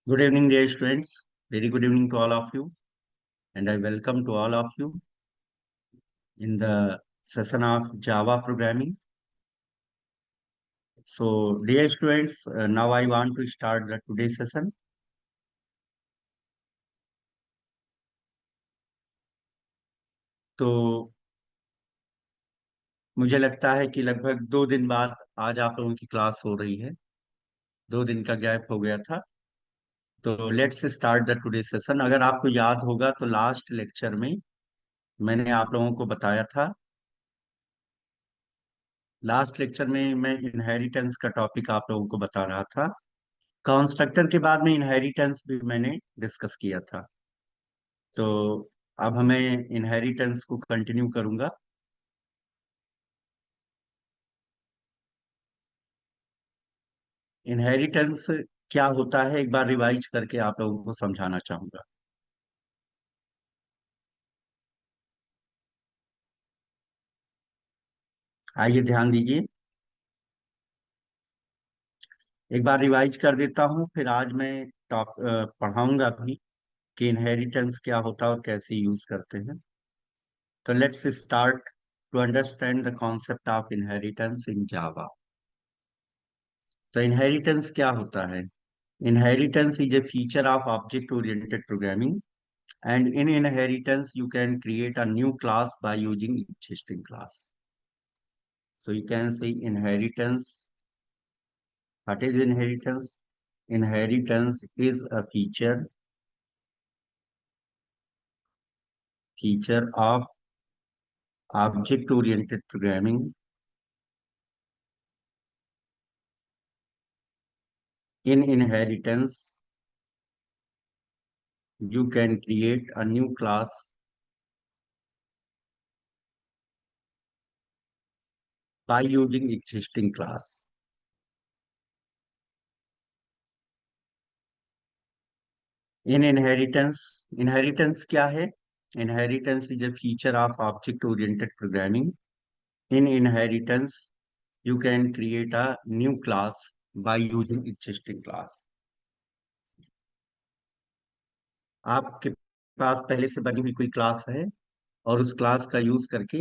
Good evening, dear students. Very good evening to all of you, and I welcome to all of you in the session of Java programming. So, dear students, now I want to start the today's session. तो मुझे लगता है कि लगभग 2 दिन बाद आज आप लोगों की क्लास हो रही है। 2 दिन का गैप हो गया था। तो let's start the today session. अगर आपको याद होगा तो लास्ट लेक्चर में मैंने आप लोगों को बताया था। लास्ट लेक्चर में मैं इनहेरिटेंस का टॉपिक आप लोगों को बता रहा था। कंस्ट्रक्टर के बाद में इनहेरिटेंस भी मैंने डिस्कस किया था। तो अब हमें इनहेरिटेंस को कंटिन्यू करूंगा। इनहेरिटेंस क्या होता है एक बार रिवाइज करके आप लोगों को समझाना चाहूंगा। आइए ध्यान दीजिए। एक बार रिवाइज कर देता हूँ, फिर आज मैं पढ़ाऊंगा भी कि इनहेरिटेंस क्या होता है और कैसे यूज करते हैं। तो let's start to understand the concept of inheritance in Java. तो इनहेरिटेंस क्या होता है? Inheritance is a feature of object-oriented programming, and in inheritance, you can create a new class by using existing class. So you can say inheritance. What is inheritance? Inheritance is a feature of object-oriented programming. In inheritance, you can create a new class by using existing class. In inheritance क्या है? Inheritance is a feature of object-oriented programming. In inheritance, you can create a new class by using existing class. आपके पास पहले से बनी हुई कोई class है और उस क्लास का यूज करके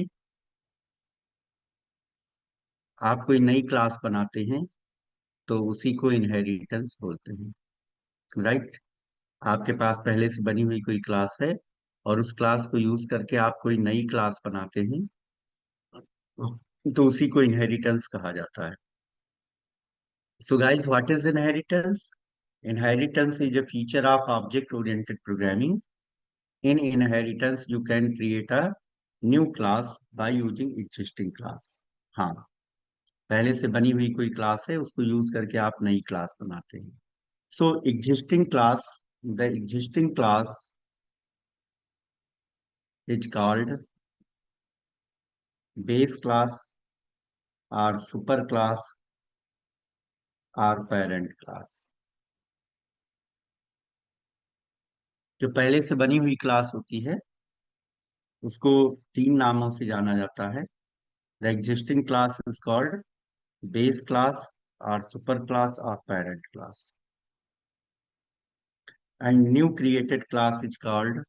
आप कोई नई क्लास बनाते हैं, तो उसी को इनहेरिटेंस बोलते हैं। राइट? आपके पास पहले से बनी हुई कोई क्लास है और उस क्लास को यूज करके आप कोई नई क्लास बनाते हैं, तो उसी को इनहेरिटेंस कहा जाता है। So guys, what is inheritance? Inheritance is a feature of object-oriented programming. In inheritance, you can create a new class by using existing class. हाँ, पहले से बनी हुई कोई क्लास है, उसको यूज करके आप नई क्लास बनाते हैं। So existing class, the existing class is called base class or super class or parent class. जो पहले से बनी हुई क्लास होती है उसको 3 नामों से जाना जाता है। The existing class is called base class or super class or parent class. And new created class is called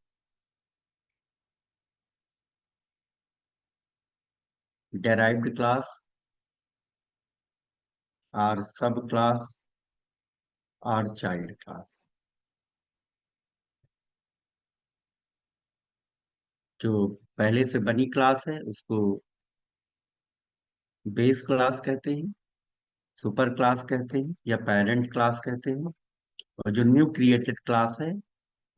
derived class or subclass or child class. जो पहले से बनी क्लास है उसको बेस क्लास कहते हैं, सुपर क्लास कहते हैं या पेरेंट क्लास कहते हैं। और जो न्यू क्रिएटेड क्लास है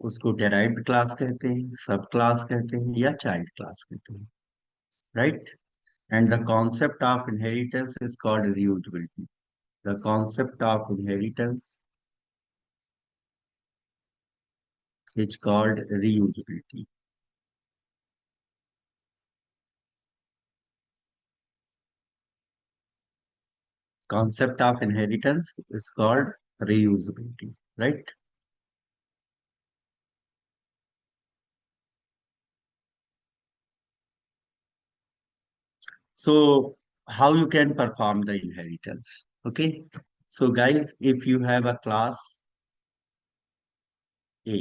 उसको डेराइव्ड क्लास कहते हैं, सब क्लास कहते हैं या चाइल्ड क्लास कहते हैं। Right? And the concept of inheritance is called reusability. The concept of inheritance is called reusability. Concept of inheritance is called reusability, right? So how you can perform the inheritance? Okay. So guys, if you have a class ए।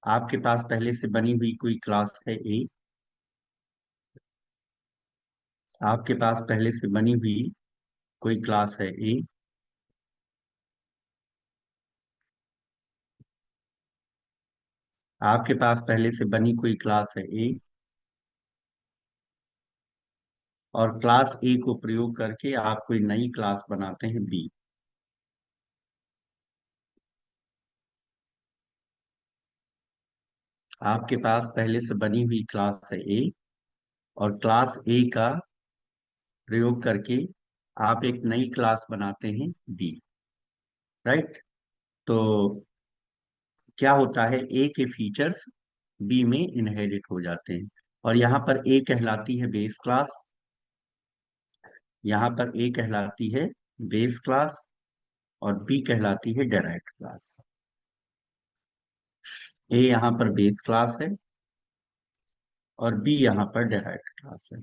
आपके पास पहले से बनी हुई कोई class है ए? आपके पास पहले से बनी हुई कोई क्लास है ए? आपके पास पहले से बनी कोई क्लास है ए, और क्लास ए को प्रयोग करके आप कोई नई क्लास बनाते हैं बी। आपके पास पहले से बनी हुई क्लास है ए, और क्लास ए का प्रयोग करके आप एक नई क्लास बनाते हैं बी। राइट। तो क्या होता है, ए के फीचर्स बी में इनहेरिट हो जाते हैं, और यहाँ पर ए कहलाती है बेस क्लास। यहाँ पर ए कहलाती है बेस क्लास, और बी कहलाती है डेराइव्ड क्लास। ए यहाँ पर बेस क्लास है, और बी यहाँ पर डेराइव्ड क्लास है।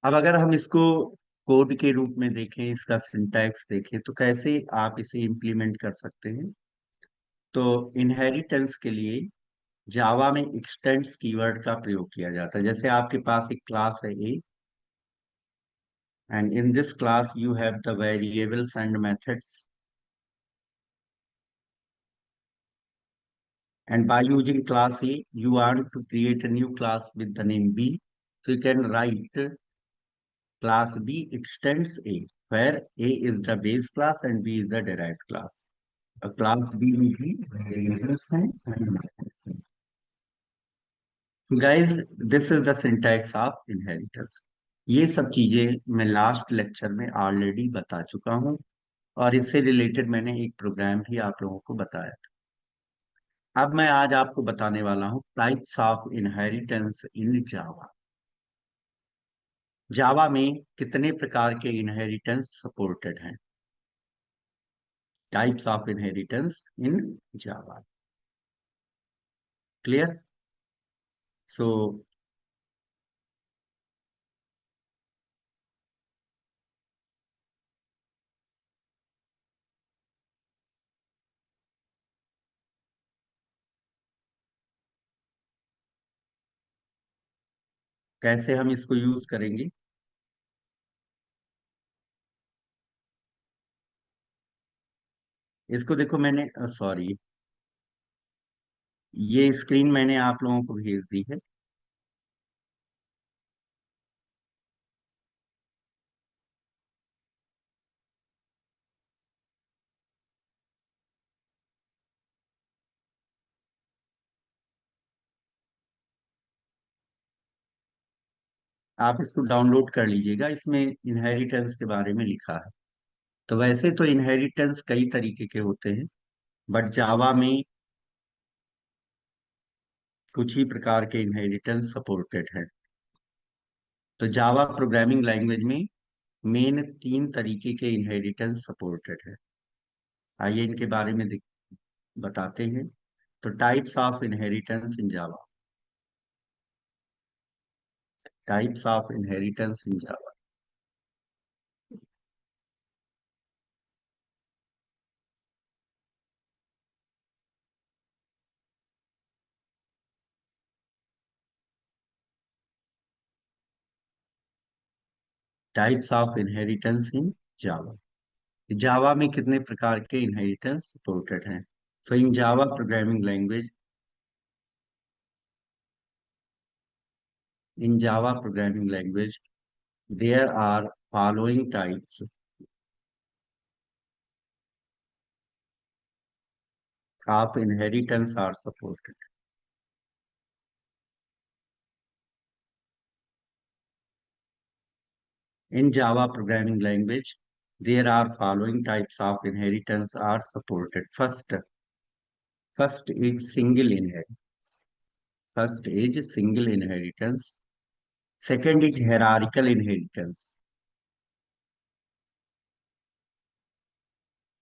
अब अगर हम इसको कोड के रूप में देखें, इसका सिंटैक्स देखें, तो कैसे आप इसे इम्प्लीमेंट कर सकते हैं। तो इनहेरिटेंस के लिए जावा में एक्सटेंड्स कीवर्ड का प्रयोग किया जाता है। जैसे आपके पास एक क्लास है A, and in this class you have the variables and methods, and by using class A, you want to create a new class with the name B. So you can write class B extends A, where A is the base class and B is the derived class. A class B will be variables and methods. So guys, this is the syntax of inheritance. ये सब चीजें मैं last lecture में already बता चुका हूँ, और इससे रिलेटेड मैंने एक प्रोग्राम भी आप लोगों को बताया था। अब मैं आज आपको बताने वाला हूँ types of inheritance in Java. Java में कितने प्रकार के इनहेरिटेंस सपोर्टेड हैं? Types of inheritance in Java. Clear? So कैसे हम इसको यूज करेंगे? इसको देखो, मैंने सॉरी, ये स्क्रीन मैंने आप लोगों को भेज दी है। आप इसको डाउनलोड कर लीजिएगा, इसमें इनहेरिटेंस के बारे में लिखा है। तो वैसे तो इनहेरिटेंस कई तरीके के होते हैं, बट जावा में कुछ ही प्रकार के इनहेरिटेंस सपोर्टेड है। तो जावा प्रोग्रामिंग लैंग्वेज में मेन तीन तरीके के इनहेरिटेंस सपोर्टेड है। आइए इनके बारे में बताते हैं। तो types of inheritance in Java. Types of inheritance in Java. Types of inheritance in Java. Java में कितने प्रकार के इनहेरिटेंस सपोर्टेड हैं? So in Java programming language, in Java programming language there are following types of inheritance are supported. In Java programming language, there are following types of inheritance are supported. First is single inheritance. First is single inheritance. Second is hierarchical inheritance.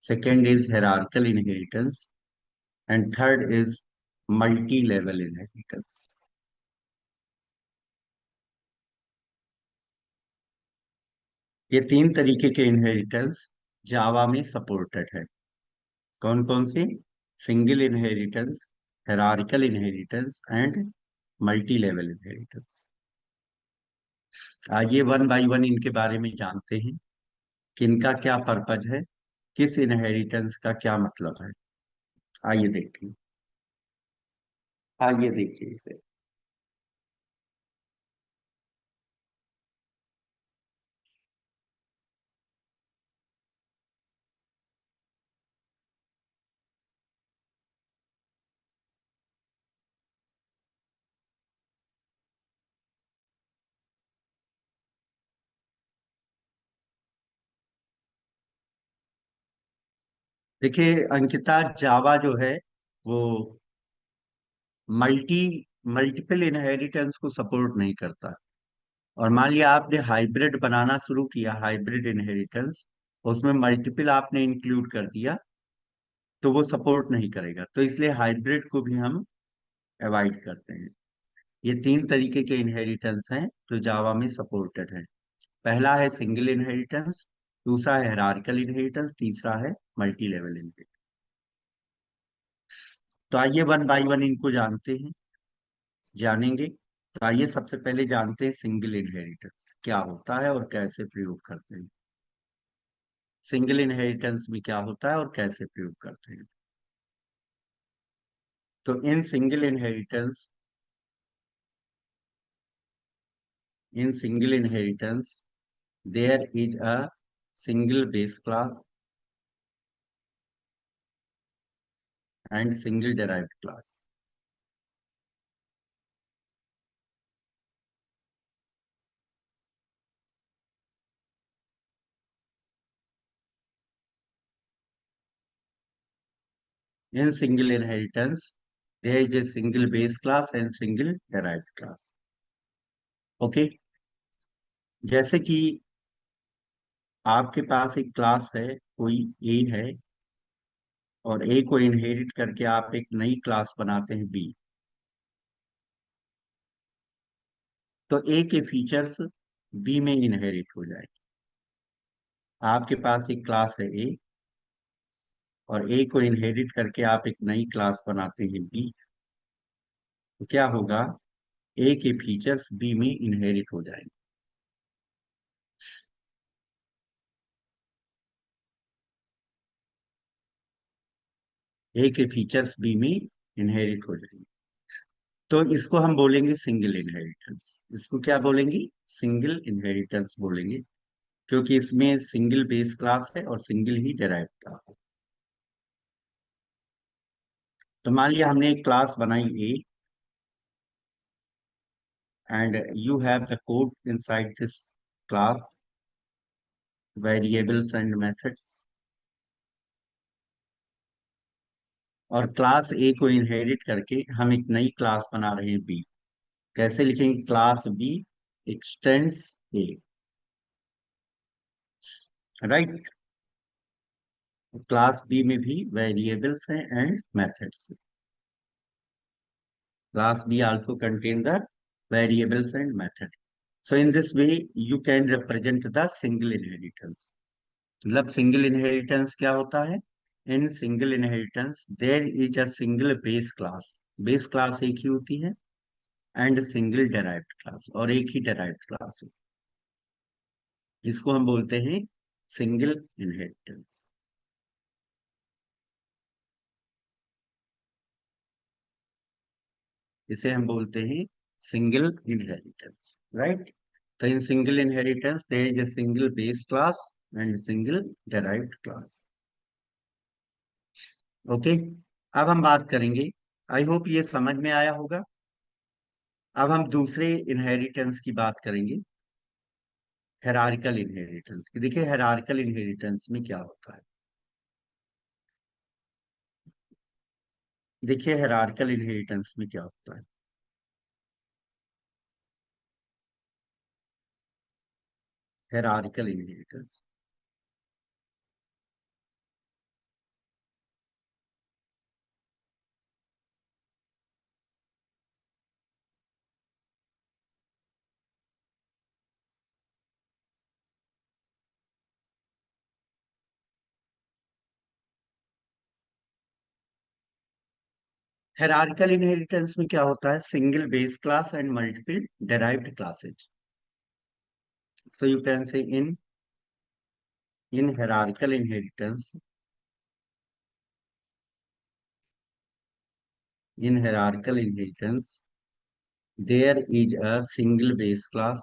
Second is hierarchical inheritance. And third is multi-level inheritance. ये तीन तरीके के inheritance जावा में supported है। कौन कौन से? Single inheritance, hierarchical inheritance and multi level inheritance. आइए वन बाय वन इनके बारे में जानते हैं कि इनका क्या पर्पज है, किस इनहेरिटेंस का क्या मतलब है। आइए देखिए। आइए देखिए इसे। देखिए अंकिता, जावा जो है वो मल्टी मल्टीपल इनहेरिटेंस को सपोर्ट नहीं करता। और मान लिया आपने हाइब्रिड बनाना शुरू किया, हाइब्रिड इनहेरिटेंस, उसमें मल्टीपल आपने इंक्लूड कर दिया, तो वो सपोर्ट नहीं करेगा। तो इसलिए हाइब्रिड को भी हम अवॉइड करते हैं। ये तीन तरीके के इनहेरिटेंस हैं जो जावा में सपोर्टेड है। पहला है सिंगल इनहेरिटेंस, दूसरा है हायरार्किकल इनहेरिटेंस, तीसरा है मल्टी लेवल इनहेरिटेंस। तो आइए वन बाय वन इनको जानते हैं, जानेंगे। तो आइए सबसे पहले जानते हैं सिंगल इनहेरिटेंस क्या होता है और कैसे प्रयोग करते हैं। सिंगल इनहेरिटेंस में क्या होता है और कैसे प्रयोग करते हैं। तो in single inheritance there is a single base class and single derived class. In single inheritance, there is a single base class and single derived class. Okay. जैसे कि आपके पास एक क्लास है, कोई ए है, और ए को इनहेरिट करके आप एक नई क्लास बनाते हैं बी। तो ए के फीचर्स बी में इनहेरिट हो जाएंगे। आपके पास एक क्लास है ए, और ए को इनहेरिट करके आप एक नई क्लास बनाते हैं बी। तो क्या होगा? ए के फीचर्स बी में इनहेरिट हो जाएंगे। ए के फीचर्स बी में इनहेरिट हो जाएंगे। तो इसको हम बोलेंगे सिंगल इनहेरिटेंस। इसको क्या बोलेंगे? सिंगल इनहेरिटेंस बोलेंगे, क्योंकि इसमें सिंगल बेस क्लास है और सिंगल ही डेराइव क्लास है। तो मान लिया हमने एक क्लास बनाई A, and you have the code inside this class, variables and methods. और क्लास ए को इनहेरिट करके हम एक नई क्लास बना रहे हैं बी। कैसे लिखेंगे? क्लास बी एक्सटेंड्स ए। राइट। क्लास बी में भी वेरिएबल्स हैं and methods. Class B also contain the variables and method. So in this way, you can represent the single inheritance. मतलब single inheritance क्या होता है? In single inheritance, there is a single base class. Base class एक ही होती है, and single derived class, और एक ही derived class है। इसको हम बोलते हैं single inheritance। इसे हम बोलते हैं सिंगल इनहेरिटेंस। राइट। तो in single inheritance there is a single base class and single derived class. Okay. अब हम बात करेंगे, आई होप ये समझ में आया होगा। अब हम दूसरे इनहेरिटेंस की बात करेंगे, हेरारिकल इनहेरिटेंस की। देखिए हेरारिकल इनहेरिटेंस में क्या होता है। देखिए हेरारिकल इनहेरिटेंस में क्या होता है। हेरारिकल इनहेरिटेंस, हायरार्किकल इनहेरिटेंस में क्या होता है? Single base class and multiple derived classes. So you can say in hierarchical inheritance, there is a single base class,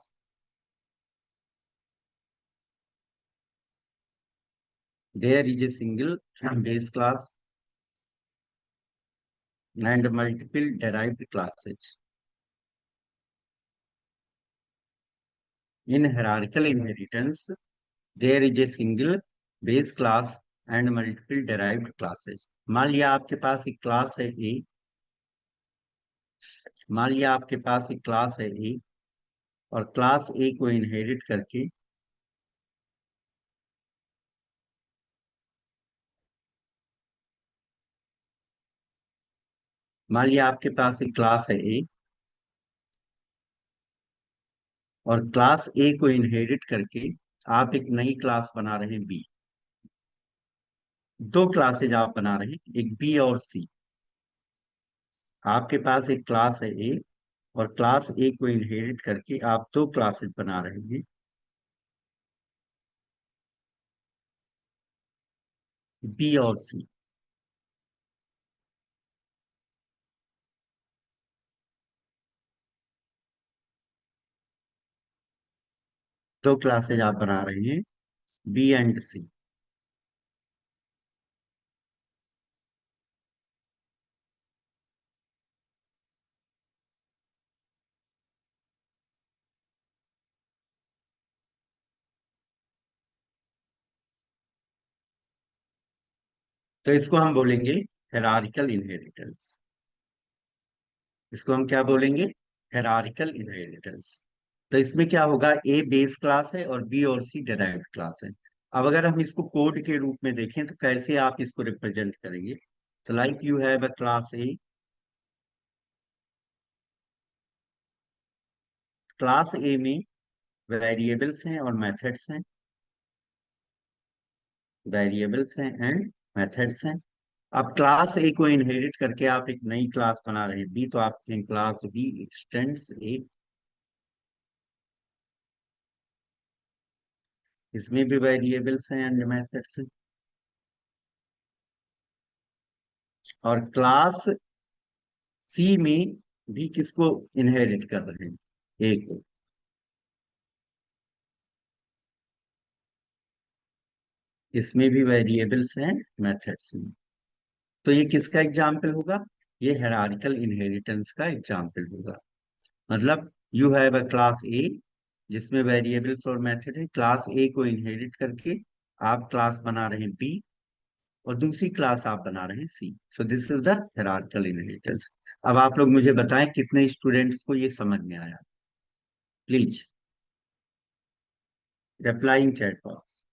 there is a single base class and multiple derived classes. In hierarchical inheritance, there is a single base class and multiple derived classes. मान लिया आपके पास एक class है ए, मान लिया आपके पास एक class है ए, और क्लास ए को इनहेरिट करके मान लिया आपके पास एक क्लास है ए, और क्लास ए को इनहेरिट करके आप एक नई क्लास बना रहे हैं बी. दो क्लासेज आप बना रहे हैं, एक बी और सी. आपके पास एक क्लास है ए, और क्लास ए को इनहेरिट करके आप दो क्लासेस बना रहे हैं, बी और सी. दो क्लासेज आप बना रहे हैं, बी एंड सी. तो इसको हम बोलेंगे हेरारिकल इनहेरिटेंस. इसको हम क्या बोलेंगे? Hierarchical inheritance. तो इसमें क्या होगा? ए बेस क्लास है और बी और सी डिराइव्ड क्लास है. अब अगर हम इसको कोड के रूप में देखें तो कैसे आप इसको रिप्रेजेंट करेंगे? तो like you have a class A. Class ए में वेरिएबल्स हैं और मेथड्स हैं, वेरिएबल्स हैं एंड मेथड्स हैं. अब क्लास ए को इनहेरिट करके आप एक नई क्लास बना रहे हैं बी, तो आप क्लास बी एक्सटेंड्स ए. इसमें भी वेरिएबल्स हैं एंड मेथड्स हैं. और क्लास सी में भी किसको इनहेरिट कर रहे हैं? ए को. इसमें भी वेरिएबल्स हैं, मेथड्स हैं. तो ये किसका एग्जाम्पल होगा? ये हायरार्किकल इनहेरिटेंस का एग्जाम्पल होगा. मतलब यू हैव अ क्लास ए जिसमें वेरिएबल्स और मेथड है. क्लास ए को इनहेरिट करके आप क्लास बना रहे हैं बी, और दूसरी क्लास आप बना रहे हैं C. So this is the hierarchical inheritance. अब आप लोग मुझे बताएं कितने स्टूडेंट्स को ये समझ में आया. Please replying chat box.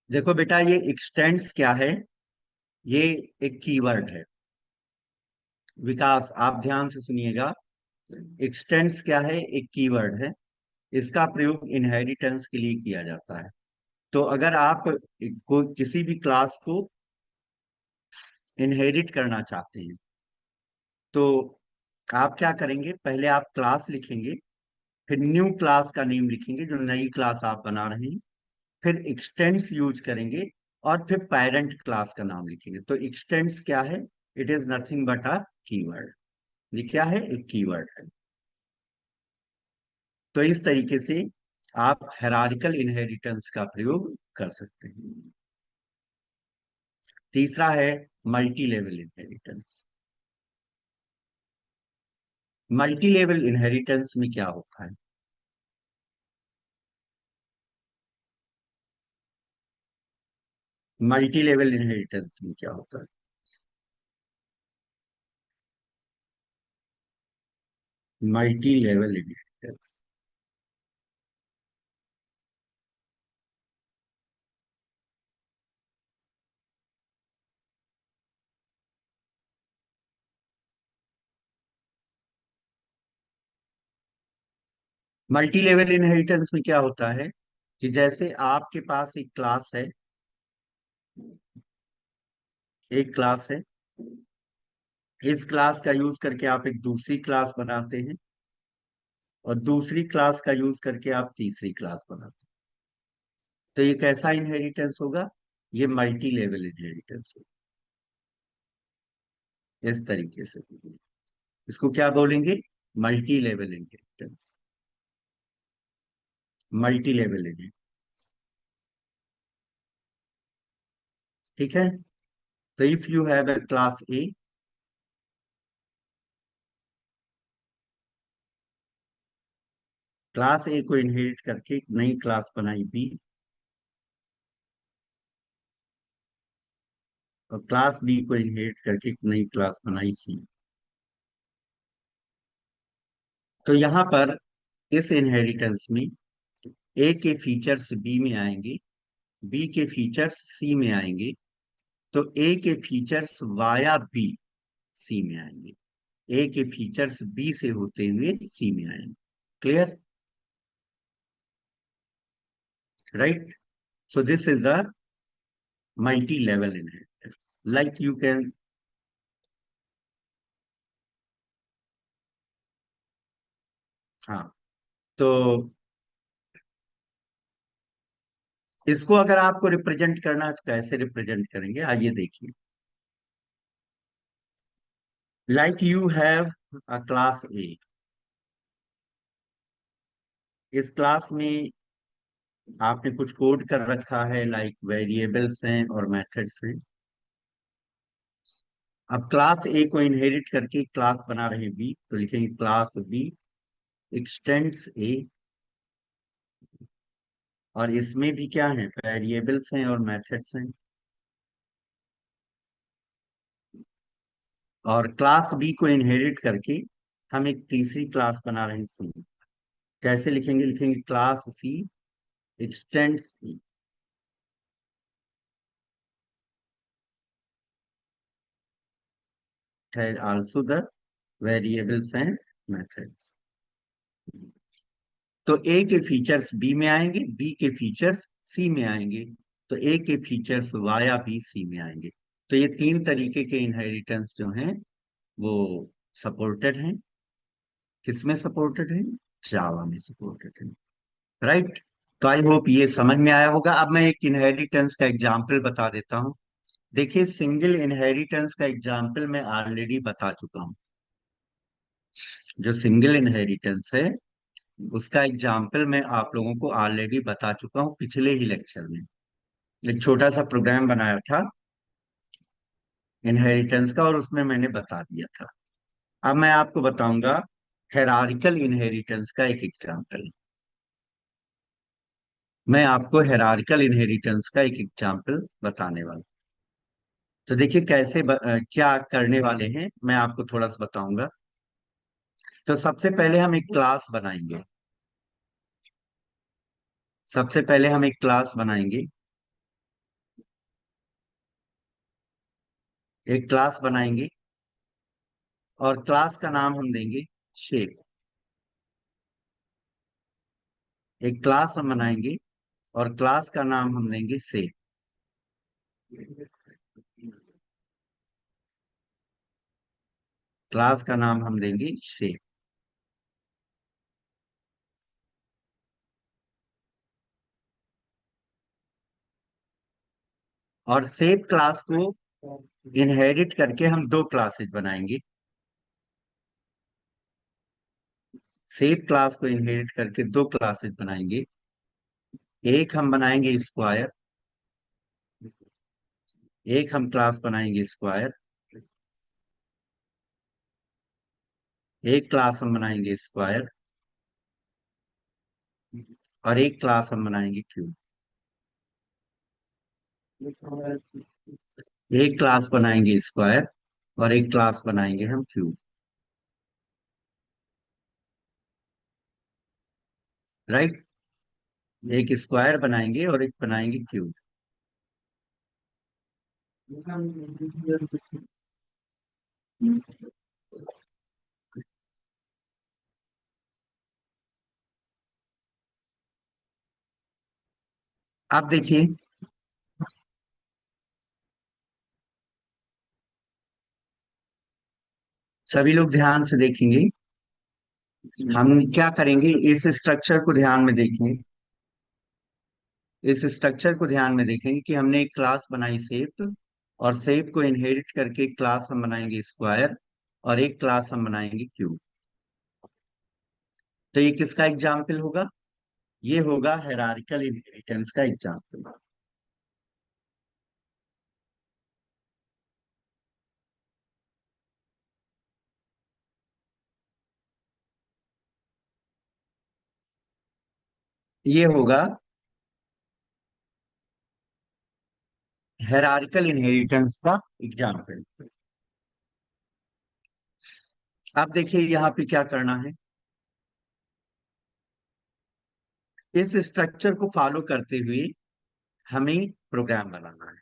देखो बेटा, ये एक्सटेंड्स क्या है? ये एक कीवर्ड है. विकास, आप ध्यान से सुनिएगा. एक्सटेंड्स क्या है? एक कीवर्ड है. इसका प्रयोग इनहेरिटेंस के लिए किया जाता है. तो अगर आप कोई किसी भी क्लास को इनहेरिट करना चाहते हैं, तो आप क्या करेंगे? पहले आप क्लास लिखेंगे, फिर न्यू क्लास का नेम लिखेंगे जो नई क्लास आप बना रहे हैं, फिर एक्सटेंड्स यूज करेंगे, और फिर पेरेंट क्लास का नाम लिखेंगे. तो एक्सटेंड्स क्या है? It is nothing but a keyword. ये क्या है? एक कीवर्ड है. तो इस तरीके से आप हायरार्किकल इनहेरिटेंस का प्रयोग कर सकते हैं. तीसरा है multi level inheritance. Multi level inheritance में क्या होता है? मल्टी लेवल इनहेरिटेंस में क्या होता है? Multi level inheritance. Multi level inheritance में क्या होता है कि जैसे आपके पास एक क्लास है, एक क्लास है, इस क्लास का यूज करके आप एक दूसरी क्लास बनाते हैं, और दूसरी क्लास का यूज करके आप तीसरी क्लास बनाते हैं। तो ये कैसा इनहेरिटेंस होगा? ये मल्टी लेवल इनहेरिटेंस होगा। इस तरीके से इसको क्या बोलेंगे? Multi level inheritance. Multi level inheritance. ठीक है। तो if you have a class A, class A को इनहेरिट करके एक नई क्लास बनाई बी, और क्लास बी को इनहेरिट करके एक नई क्लास बनाई सी। तो यहां पर इस इनहेरिटेंस में ए के फीचर्स बी में आएंगे, बी के फीचर्स सी में आएंगे, तो ए के फीचर्स वाया बी सी में आएंगे, ए के फीचर्स बी से होते हुए सी में आएंगे। Clear? Right. So this is a multi level inheritance, like you can. हाँ। तो इसको अगर आपको रिप्रेजेंट करना है तो कैसे रिप्रेजेंट करेंगे, आइए देखिए। Like you have a class ए, इस क्लास में आपने कुछ कोड कर रखा है, लाइक वेरिएबल्स हैं और मेथड्स हैं। अब क्लास ए को इनहेरिट करके क्लास बना रहे बी, तो लिखेंगे क्लास बी एक्सटेंड्स ए, और इसमें भी क्या है, वेरिएबल्स हैं और मेथड्स हैं। और क्लास बी को इनहेरिट करके हम एक तीसरी क्लास बना रहे हैं सी। कैसे लिखेंगे? लिखेंगे क्लास सी एक्सटेंड्स ई, है also the variables and methods. तो ए के फीचर्स बी में आएंगे, बी के फीचर्स सी में आएंगे, तो ए के फीचर्स वाया बी सी में आएंगे। तो ये तीन तरीके के इनहेरिटेंस जो हैं वो सपोर्टेड हैं। किसमें सपोर्टेड है? जावा में सपोर्टेड है। राइट। तो आई होप ये समझ में आया होगा। अब मैं एक इनहेरिटेंस का एग्जाम्पल बता देता हूँ। देखिए, सिंगल इनहेरिटेंस का एग्जाम्पल मैं ऑलरेडी बता चुका हूँ। जो सिंगल इनहेरिटेंस है उसका एग्जाम्पल मैं आप लोगों को ऑलरेडी बता चुका हूँ पिछले ही लेक्चर में। एक छोटा सा प्रोग्राम बनाया था इनहेरिटेंस का, और उसमें मैंने बता दिया था। अब मैं आपको बताऊंगा हेरारिकल इनहेरिटेंस का एक एग्जाम्पल। मैं आपको हेरारिकल इनहेरिटेंस का एक एग्जाम्पल बताने वाला हूं। तो देखिए कैसे क्या करने वाले हैं, मैं आपको थोड़ा सा बताऊंगा। तो सबसे पहले हम एक क्लास बनाएंगे। सबसे पहले हम एक क्लास बनाएंगे। एक क्लास बनाएंगे और क्लास का नाम हम देंगे शेप। एक क्लास हम बनाएंगे और क्लास का नाम हम देंगे शेप। क्लास का नाम हम देंगे शेप। और शेप क्लास को इनहेरिट करके हम दो क्लासेस बनाएंगे। शेप क्लास को इनहेरिट करके दो क्लासेस बनाएंगे। एक हम बनाएंगे स्क्वायर, एक हम क्लास बनाएंगे स्क्वायर, एक क्लास हम बनाएंगे स्क्वायर, और एक क्लास हम बनाएंगे क्यूब। एक क्लास बनाएंगे स्क्वायर और एक क्लास बनाएंगे हम क्यूब। राइट। एक स्क्वायर बनाएंगे और एक बनाएंगे क्यूब। आप देखिए, सभी लोग ध्यान से देखेंगे। हम क्या करेंगे, इस स्ट्रक्चर को ध्यान में देखेंगे। इस स्ट्रक्चर को ध्यान में देखेंगे कि हमने एक क्लास बनाई शेप, और शेप को इनहेरिट करके एक क्लास हम बनाएंगे स्क्वायर, और एक क्लास हम बनाएंगे क्यूब। तो ये किसका एग्जाम्पल होगा? ये होगा हायरार्किकल इनहेरिटेंस का एग्जाम्पल। ये होगा हायरार्किकल इनहेरिटेंस का एग्जाम्पल। आप देखिए यहाँ पे क्या करना है। इस स्ट्रक्चर को फॉलो करते हुए हमें प्रोग्राम बनाना है।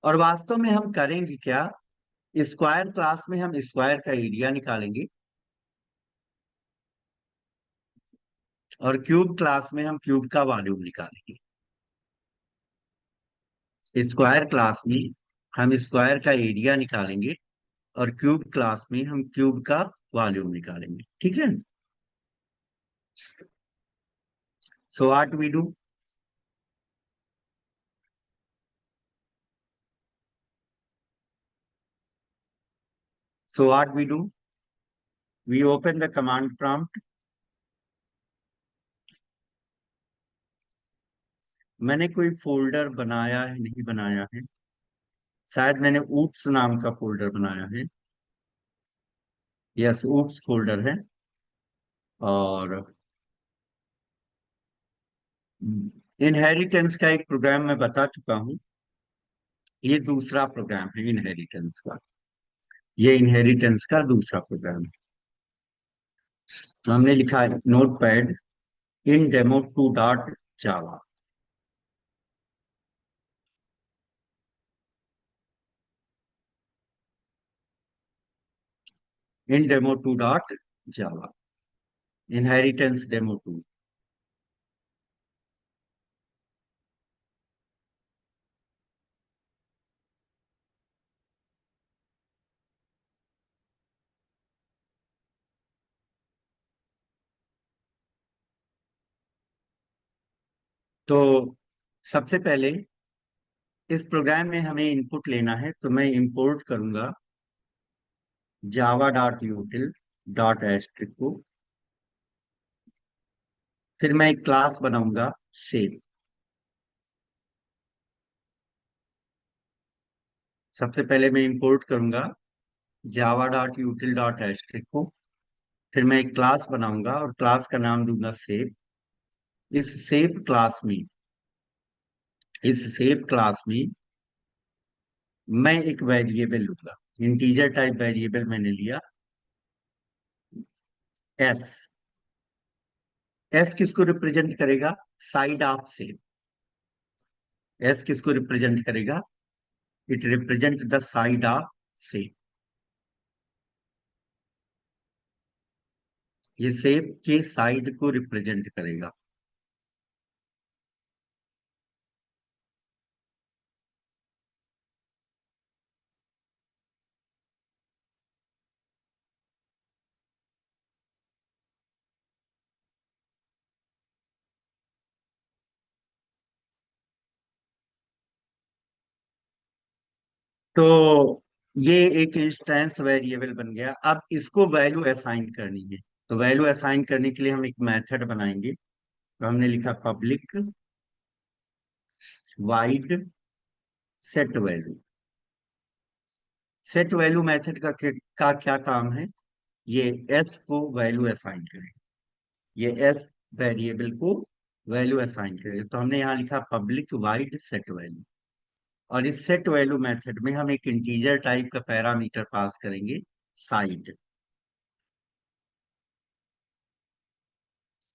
और वास्तव में हम करेंगे क्या, स्क्वायर क्लास में हम स्क्वायर का एरिया निकालेंगे, और क्यूब क्लास में हम क्यूब का वॉल्यूम निकालेंगे। स्क्वायर क्लास में हम स्क्वायर का एरिया निकालेंगे, और क्यूब क्लास में हम क्यूब का वॉल्यूम निकालेंगे। ठीक है। So what we do, so what we do, we open the command prompt. मैंने कोई फोल्डर बनाया है, नहीं बनाया है? शायद मैंने ऊप्स नाम का फोल्डर बनाया है। यस, ऊप्स फोल्डर है। और इनहेरिटेंस का एक प्रोग्राम मैं बता चुका हूं। ये दूसरा प्रोग्राम है इनहेरिटेंस का। ये इनहेरिटेंस का दूसरा प्रोग्राम है। तो हमने लिखा है notepad in demo two dot Java. In demo two dot Java, inheritance demo two. तो सबसे पहले इस प्रोग्राम में हमें इनपुट लेना है, तो मैं इंपोर्ट करूंगा Java dot util dot asterisk को। फिर मैं एक क्लास बनाऊंगा शेप। सबसे पहले मैं इंपोर्ट करूंगा Java dot util dot asterisk को। फिर मैं एक क्लास बनाऊंगा और क्लास का नाम दूंगा शेप। इस शेप क्लास में इस शेप क्लास में मैं एक वेरिएबल लूंगा, इंटीजर टाइप वेरिएबल मैंने लिया, एस। एस किसको रिप्रेजेंट करेगा? Side of shape. एस किसको रिप्रेजेंट करेगा? It represent the side of shape. ये शेप के साइड को रिप्रेजेंट करेगा। तो ये एक इंस्टेंस वेरिएबल बन गया। अब इसको वैल्यू असाइन करनी है। तो वैल्यू असाइन करने के लिए हम एक मेथड बनाएंगे। तो हमने लिखा public wide set value. Set value method का क्या काम है? ये एस को वैल्यू असाइन करें। ये एस वेरिएबल को वैल्यू असाइन करेंगे। तो हमने यहाँ लिखा पब्लिक वाइड सेट वैल्यू, और इस सेट वैल्यू मेथड में हम एक इंटीजर टाइप का पैरामीटर पास करेंगे, साइड।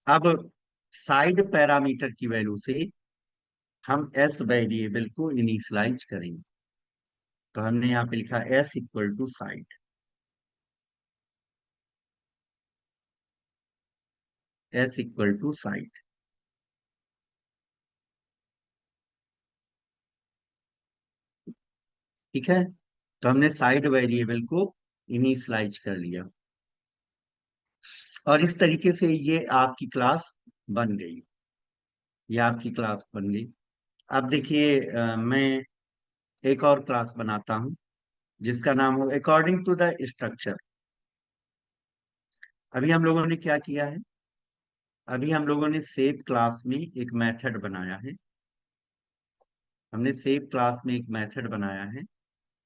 अब साइड पैरामीटर की वैल्यू से हम एस वेरिएबल को इनिशियलाइज करेंगे। तो हमने यहाँ पे लिखा S equal to side, S equal to side. ठीक है, तो हमने साइड वेरिएबल को इनिशियलाइज कर लिया, और इस तरीके से ये आपकी क्लास बन गई, ये आपकी क्लास बन गई। अब देखिए, मैं एक और क्लास बनाता हूं जिसका नाम हो अकॉर्डिंग टू द स्ट्रक्चर। अभी हम लोगों ने क्या किया है, अभी हम लोगों ने सेव क्लास में एक मेथड बनाया है, हमने सेव क्लास में एक मेथड बनाया है,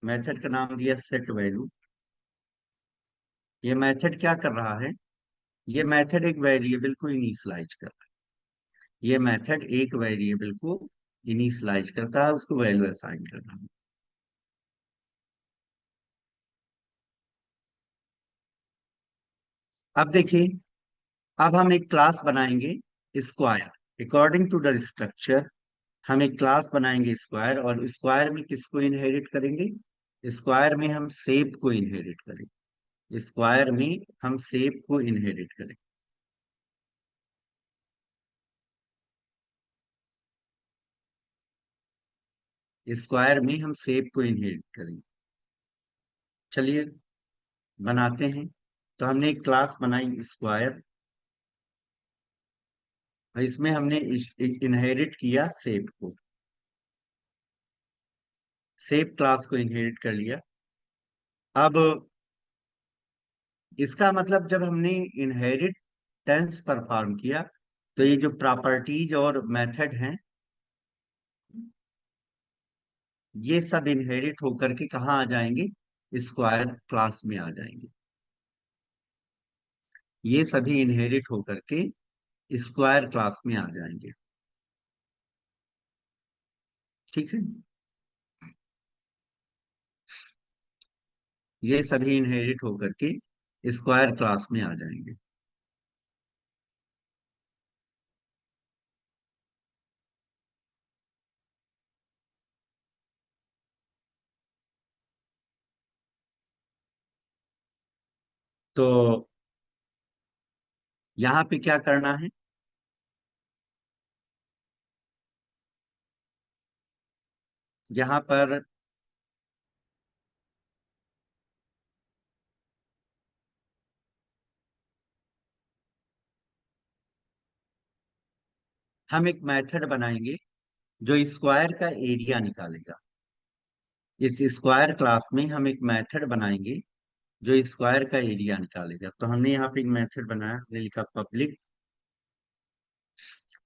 मेथड का नाम दिया सेट वैल्यू। ये मेथड क्या कर रहा है, ये मेथड एक वेरिएबल को इनिशियलाइज कर रहा है, ये मेथड एक वेरिएबल को इनिशियलाइज करता है, उसको वैल्यू असाइन करना है। अब देखिए, अब हम एक क्लास बनाएंगे square, according to the structure. हम एक क्लास बनाएंगे स्क्वायर, और स्क्वायर में किसको इनहेरिट करेंगे, स्क्वायर में हम शेप को इनहेरिट करेंगे, स्क्वायर में हम शेप को इनहेरिट करेंगे, स्क्वायर में हम शेप को इनहेरिट करेंगे। चलिए बनाते हैं। तो हमने एक क्लास बनाई स्क्वायर, और इसमें हमने इनहेरिट किया शेप को, शेप क्लास को इनहेरिट कर लिया। अब इसका मतलब जब हमने इनहेरिटेंस परफॉर्म किया, तो ये जो प्रॉपर्टीज और मेथड हैं, ये सब इनहेरिट होकर के कहाँ आ जाएंगे, स्क्वायर क्लास में आ जाएंगे। ये सभी इनहेरिट होकर के स्क्वायर क्लास में आ जाएंगे। ठीक है, ये सभी इनहेरिट होकर के स्क्वायर क्लास में आ जाएंगे। तो यहाँ पे क्या करना है, यहाँ पर हम एक मेथड बनाएंगे जो स्क्वायर का एरिया निकालेगा। इस स्क्वायर क्लास में हम एक मेथड बनाएंगे जो स्क्वायर का एरिया निकालेगा। तो हमने यहाँ पे एक मेथड बनाया, हमने लिखा पब्लिक,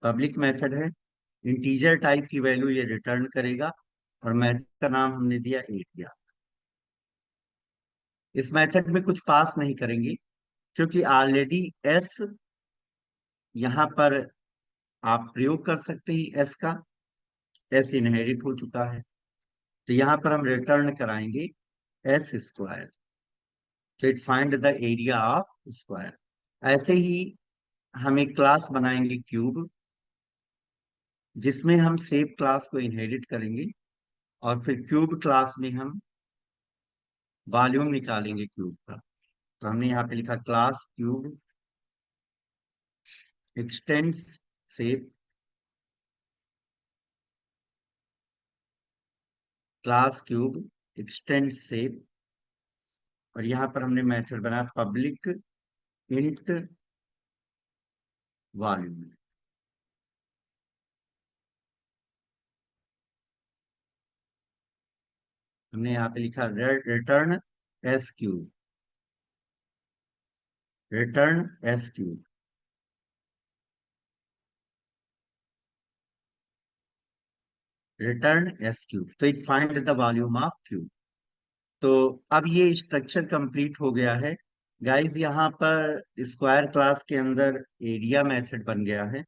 पब्लिक मेथड है, इंटीजर टाइप की वैल्यू ये रिटर्न करेगा, और मेथड का नाम हमने दिया एरिया। इस मेथड में कुछ पास नहीं करेंगे, क्योंकि ऑलरेडी एस यहाँ पर आप प्रयोग कर सकते हैं, एस का, एस इनहेरिट हो चुका है। तो यहाँ पर हम रिटर्न कराएंगे एस स्क्वायर, तो it find the area of square. ऐसे ही हम एक क्लास बनाएंगे क्यूब, जिसमें हम शेप क्लास को इनहेरिट करेंगे, और फिर क्यूब क्लास में हम वॉल्यूम निकालेंगे क्यूब का। तो हमने यहाँ पे लिखा class cube x tends shape, class cube extend shape, और यहाँ पर हमने मेथड बनाया पब्लिक इंट वॉल्यूम। हमने यहाँ पे लिखा return S cube, return S cube, return S cube, तो it find the volume of cube. तो अब ये स्ट्रक्चर कंप्लीट हो गया है गाइस। यहाँ पर स्क्वायर क्लास के अंदर एरिया मेथड बन गया है,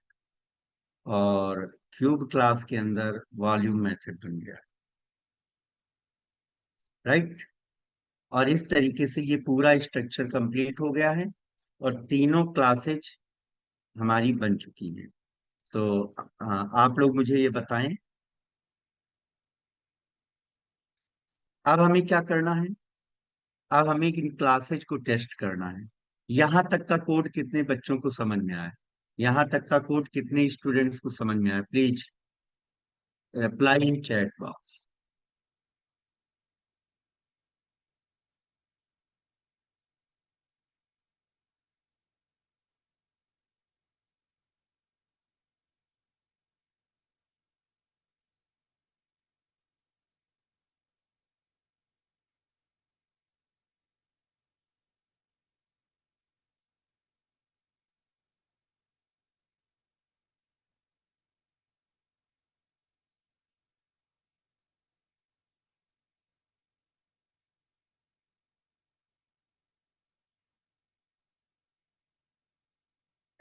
और क्यूब क्लास के अंदर वॉल्यूम मेथड बन गया। राइट। और इस तरीके से ये पूरा स्ट्रक्चर कंप्लीट हो गया है और तीनों क्लासेज हमारी बन चुकी हैं। तो आप लोग मुझे ये बताएं, अब हमें क्या करना है। अब हमें इन क्लासेज को टेस्ट करना है। यहाँ तक का कोड कितने बच्चों को समझ में आया? यहाँ तक का कोड कितने स्टूडेंट्स को समझ में आया? Please reply in chat box.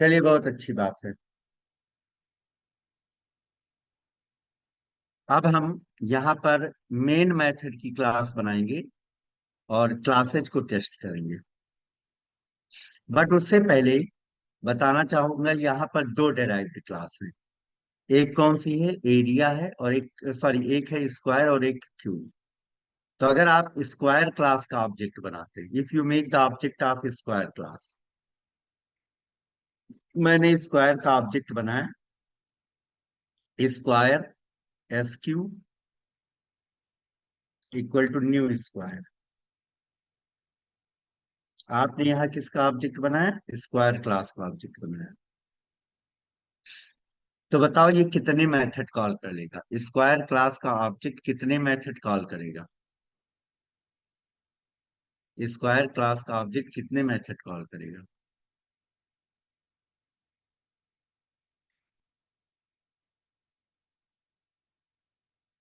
चलिए, बहुत अच्छी बात है। अब हम यहाँ पर मेन मेथड की क्लास बनाएंगे और क्लासेज को टेस्ट करेंगे। बट उससे पहले बताना चाहूंगा, यहाँ पर दो डेराइव्ड क्लास हैं। एक कौन सी है? एरिया है, और एक, सॉरी, एक है स्क्वायर और एक क्यूब। तो अगर आप स्क्वायर क्लास का ऑब्जेक्ट बनाते हैं, if you make the object of square class, मैंने स्क्वायर का ऑब्जेक्ट बनाया, square S Q equal to new square. आपने यहाँ किसका ऑब्जेक्ट बनाया? स्क्वायर क्लास का ऑब्जेक्ट बनाया। तो बताओ ये कितने मेथड कॉल कर लेगा? स्क्वायर क्लास का ऑब्जेक्ट कितने मेथड कॉल करेगा? स्क्वायर क्लास का ऑब्जेक्ट कितने मेथड कॉल करेगा?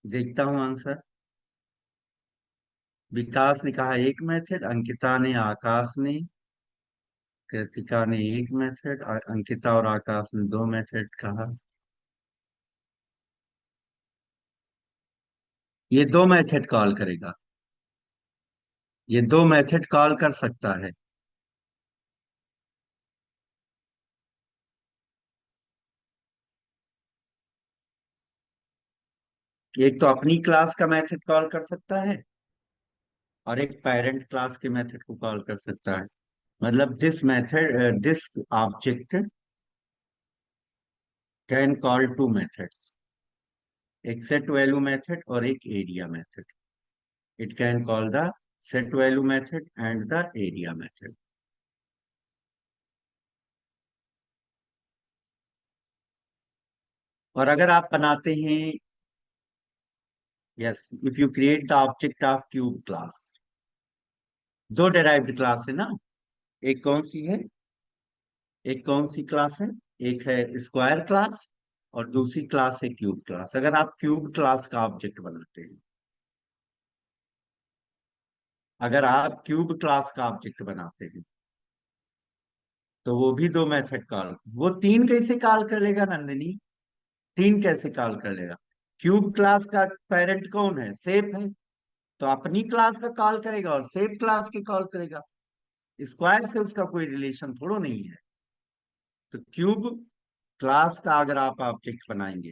देखता हूं आंसर। विकास ने कहा एक मेथड, अंकिता ने, आकाश ने, कृतिका ने एक मेथड, और अंकिता और आकाश ने दो मेथड कहा। ये दो मेथड कॉल करेगा। ये दो मेथड कॉल कर सकता है। एक तो अपनी क्लास का मेथड कॉल कर सकता है, और एक पेरेंट क्लास के मेथड को कॉल कर सकता है। मतलब this method, this object can call two methods, एक सेट वैल्यू मेथड और एक area method. It can call the set value method and the area method. और अगर आप बनाते हैं, yes, if you create the object of cube class, दो derived class है ना? एक कौन सी है? एक कौन सी क्लास है? एक है स्क्वायर क्लास, और दूसरी क्लास है क्यूब क्लास। अगर आप क्यूब क्लास का ऑब्जेक्ट बनाते हैं, अगर आप क्यूब क्लास का ऑब्जेक्ट बनाते हैं, तो वो भी दो मेथड कॉल, वो तीन कैसे कॉल करेगा नंदिनी? तीन कैसे कॉल कर लेगा? क्यूब क्लास का पेरेंट कौन है? सेप है। तो अपनी क्लास का कॉल करेगा और सेप क्लास के कॉल करेगा। स्क्वायर से उसका कोई रिलेशन थोड़ो नहीं है। तो क्यूब क्लास का अगर आप ऑब्जेक्ट बनाएंगे,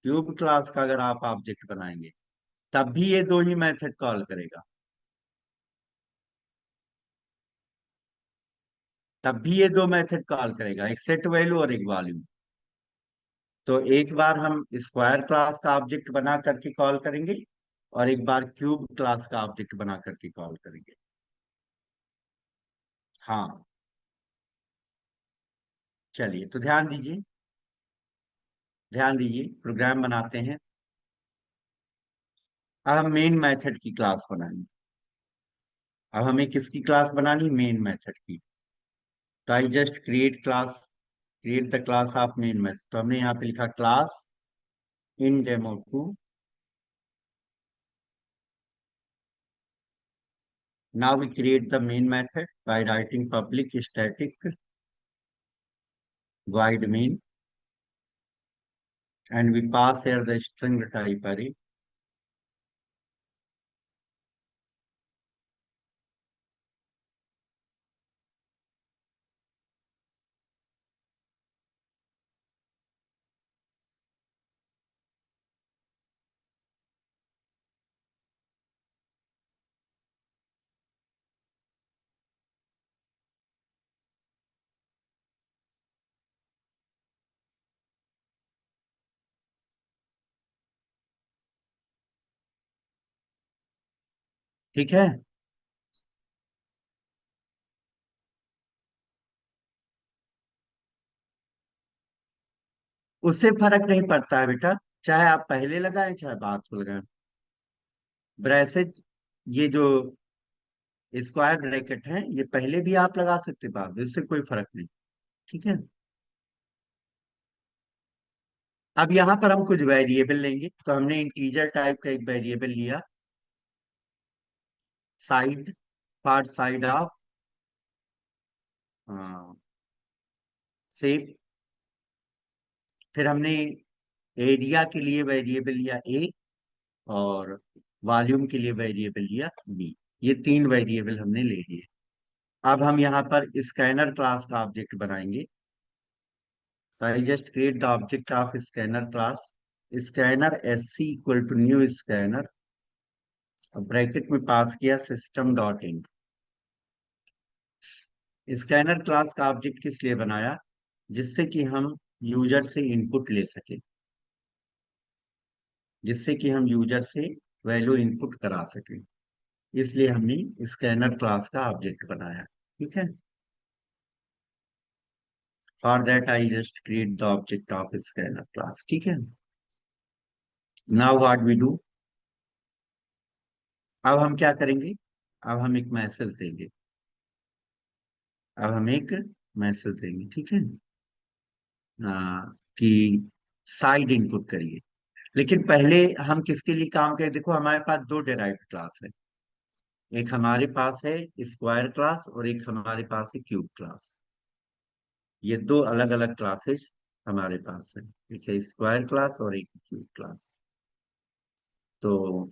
क्यूब क्लास का अगर आप ऑब्जेक्ट बनाएंगे, तब भी ये दो ही मेथड कॉल करेगा। तब भी ये दो मेथड कॉल करेगा, एक सेट वैल्यू और एक वॉल्यूम। तो एक बार हम स्क्वायर क्लास का ऑब्जेक्ट बना करके कॉल करेंगे, और एक बार क्यूब क्लास का ऑब्जेक्ट बना करके कॉल करेंगे। हाँ। चलिए, तो ध्यान दीजिए, ध्यान दीजिए, प्रोग्राम बनाते हैं। अब हम मेन मेथड की क्लास बनाएंगे। अब हमें किसकी क्लास बनानी? मेन मेथड की। तो I just create class, create the class of main method. तो हमने यहाँ पे लिखा class in demo two. Now we create the main method by writing public static void main। and we pass here the string type array. ठीक है। उससे फर्क नहीं पड़ता है बेटा, चाहे आप पहले लगाएं चाहे बाद को लगाएं। ब्रैसेज, ये जो स्क्वायर ब्रैकेट है, ये पहले भी आप लगा सकते बाद में, इससे कोई फर्क नहीं। ठीक है। अब यहाँ पर हम कुछ वेरिएबल लेंगे, तो हमने इंटीजर टाइप का एक वेरिएबल लिया, side, for side of shape. फिर हमने एरिया के लिए वेरिएबल लिया ए, और वॉल्यूम के लिए वेरिएबल लिया बी। ये तीन वेरिएबल हमने ले लिए। अब हम यहाँ पर स्कैनर क्लास का ऑब्जेक्ट बनाएंगे। तो I just create the object of scanner class, scanner S C equal to new scanner, bracket में पास किया system dot in. Scanner class का ऑब्जेक्ट किस लिए बनाया? जिससे कि हम यूजर से इनपुट ले सके, जिससे कि हम यूजर से वैल्यू इनपुट करा सके, इसलिए हमने स्कैनर क्लास का ऑब्जेक्ट बनाया। ठीक है। For that I just create the object of scanner class. ठीक है। नाउ व्हाट वी डू, अब हम क्या करेंगे? अब हम एक मैसेज देंगे। अब हम एक मैसेज देंगे, ठीक है। कि साइड इनपुट करिए। लेकिन पहले हम किसके लिए काम करें? देखो हमारे पास दो डेराइव्ड क्लास है, एक हमारे पास है स्क्वायर क्लास और एक हमारे पास है क्यूब क्लास। ये दो अलग अलग क्लासेस हमारे पास है, एक है स्क्वायर क्लास और एक क्यूब क्लास। तो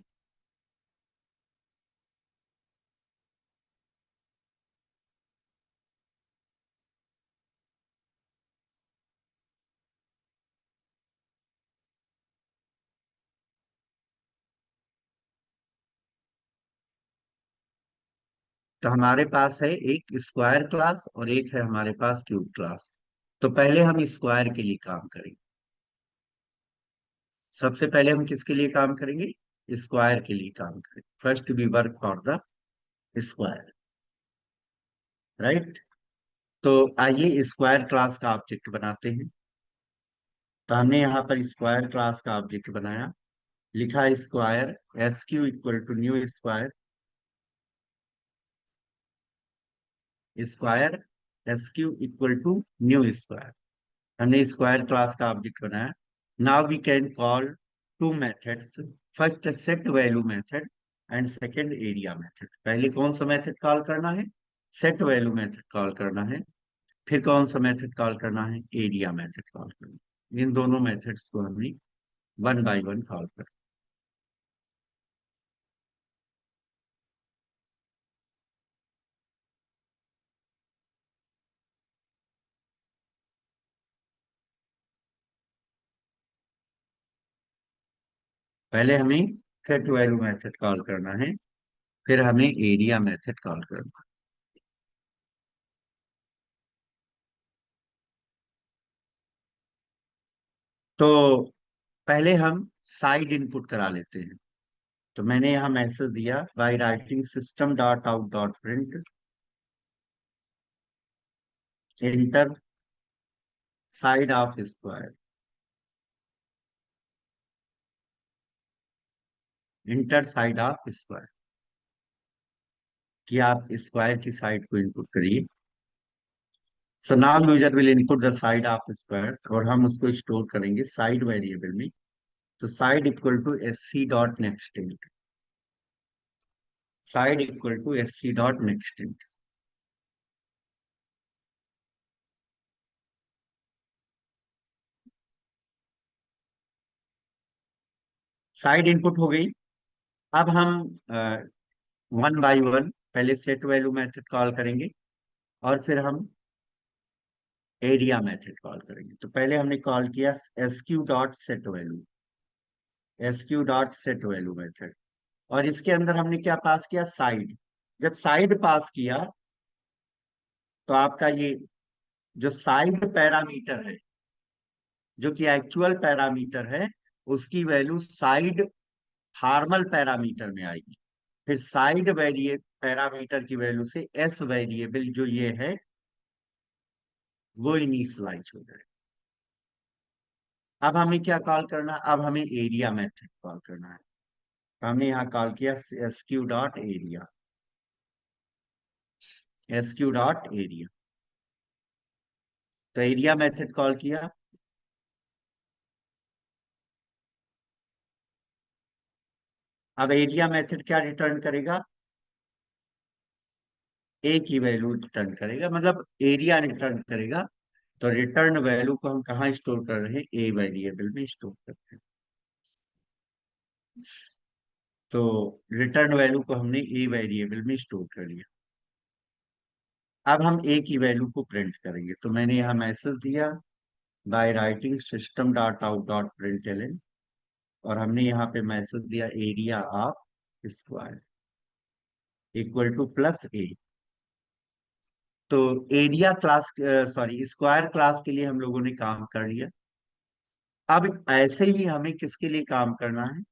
तो हमारे पास है एक स्क्वायर क्लास और एक है हमारे पास क्यूब क्लास। तो पहले हम स्क्वायर के लिए काम करेंगे। सबसे पहले हम किसके लिए काम करेंगे? स्क्वायर के लिए काम करेंगे। First we work for the square, right. तो आइए स्क्वायर क्लास का ऑब्जेक्ट बनाते हैं। तो हमने यहाँ पर स्क्वायर क्लास का ऑब्जेक्ट बनाया, लिखा square S Q equal to new square, square S Q equal to new square. हमने स्क्वायर क्लास का ऑब्जेक्ट बनाया। Now we can call two methods, first set value method and second area method. पहले कौन सा method call करना है? Set value method call करना है। फिर कौन सा मेथड कॉल करना है? एरिया मेथड कॉल करना है। इन दोनों मेथड्स को हमने वन बाय वन कॉल कर। पहले हमें सेट वैल्यू मेथड कॉल करना है, फिर हमें एरिया मेथड कॉल करना है। तो पहले हम साइड इनपुट करा लेते हैं। तो मैंने यहाँ मैसेज दिया by writing system dot out dot print enter side of square, enter side of square, कि आप स्क्वायर की साइड को इनपुट करिए। So now user will input the side of square, और हम उसको स्टोर करेंगे साइड वेरिएबल में। तो side equal to S C dot next int, side equal to S C dot next int. Side input हो गई। अब हम वन बाय वन पहले सेट वैल्यू मेथड कॉल करेंगे, और फिर हम एरिया मेथड कॉल करेंगे। तो पहले हमने कॉल किया SQ dot set value, SQ dot set value method, और इसके अंदर हमने क्या पास किया, साइड। जब साइड पास किया तो आपका ये जो साइड पैरामीटर है, जो कि एक्चुअल पैरामीटर है, उसकी वैल्यू साइड फॉर्मल पैरामीटर में आएगी। फिर साइड वेरिए पैरामीटर की वैल्यू से एस वेरिएबल जो ये है वो इनिशियलाइज हो जाए। अब हमें क्या कॉल करना है, अब हमें एरिया मेथड कॉल करना है। तो हमने यहाँ कॉल किया SQ dot area, SQ dot area. तो एरिया मेथड कॉल किया। अब एरिया मेथड क्या रिटर्न करेगा, ए की वैल्यू रिटर्न करेगा, मतलब एरिया रिटर्न करेगा। तो रिटर्न वैल्यू को हम कहाँ स्टोर कर रहे हैं, ए वेरिएबल में स्टोर करते हैं। तो रिटर्न वैल्यू को हमने ए वेरिएबल में स्टोर कर लिया। अब हम ए की वैल्यू को प्रिंट करेंगे। तो मैंने यहाँ मैसेज दिया by writing system dot out dot print, और हमने यहाँ पे मैसेज दिया area of square equal to plus a. तो area class, sorry, square class के लिए हम लोगों ने काम कर लिया। अब ऐसे ही हमें किसके लिए काम करना है,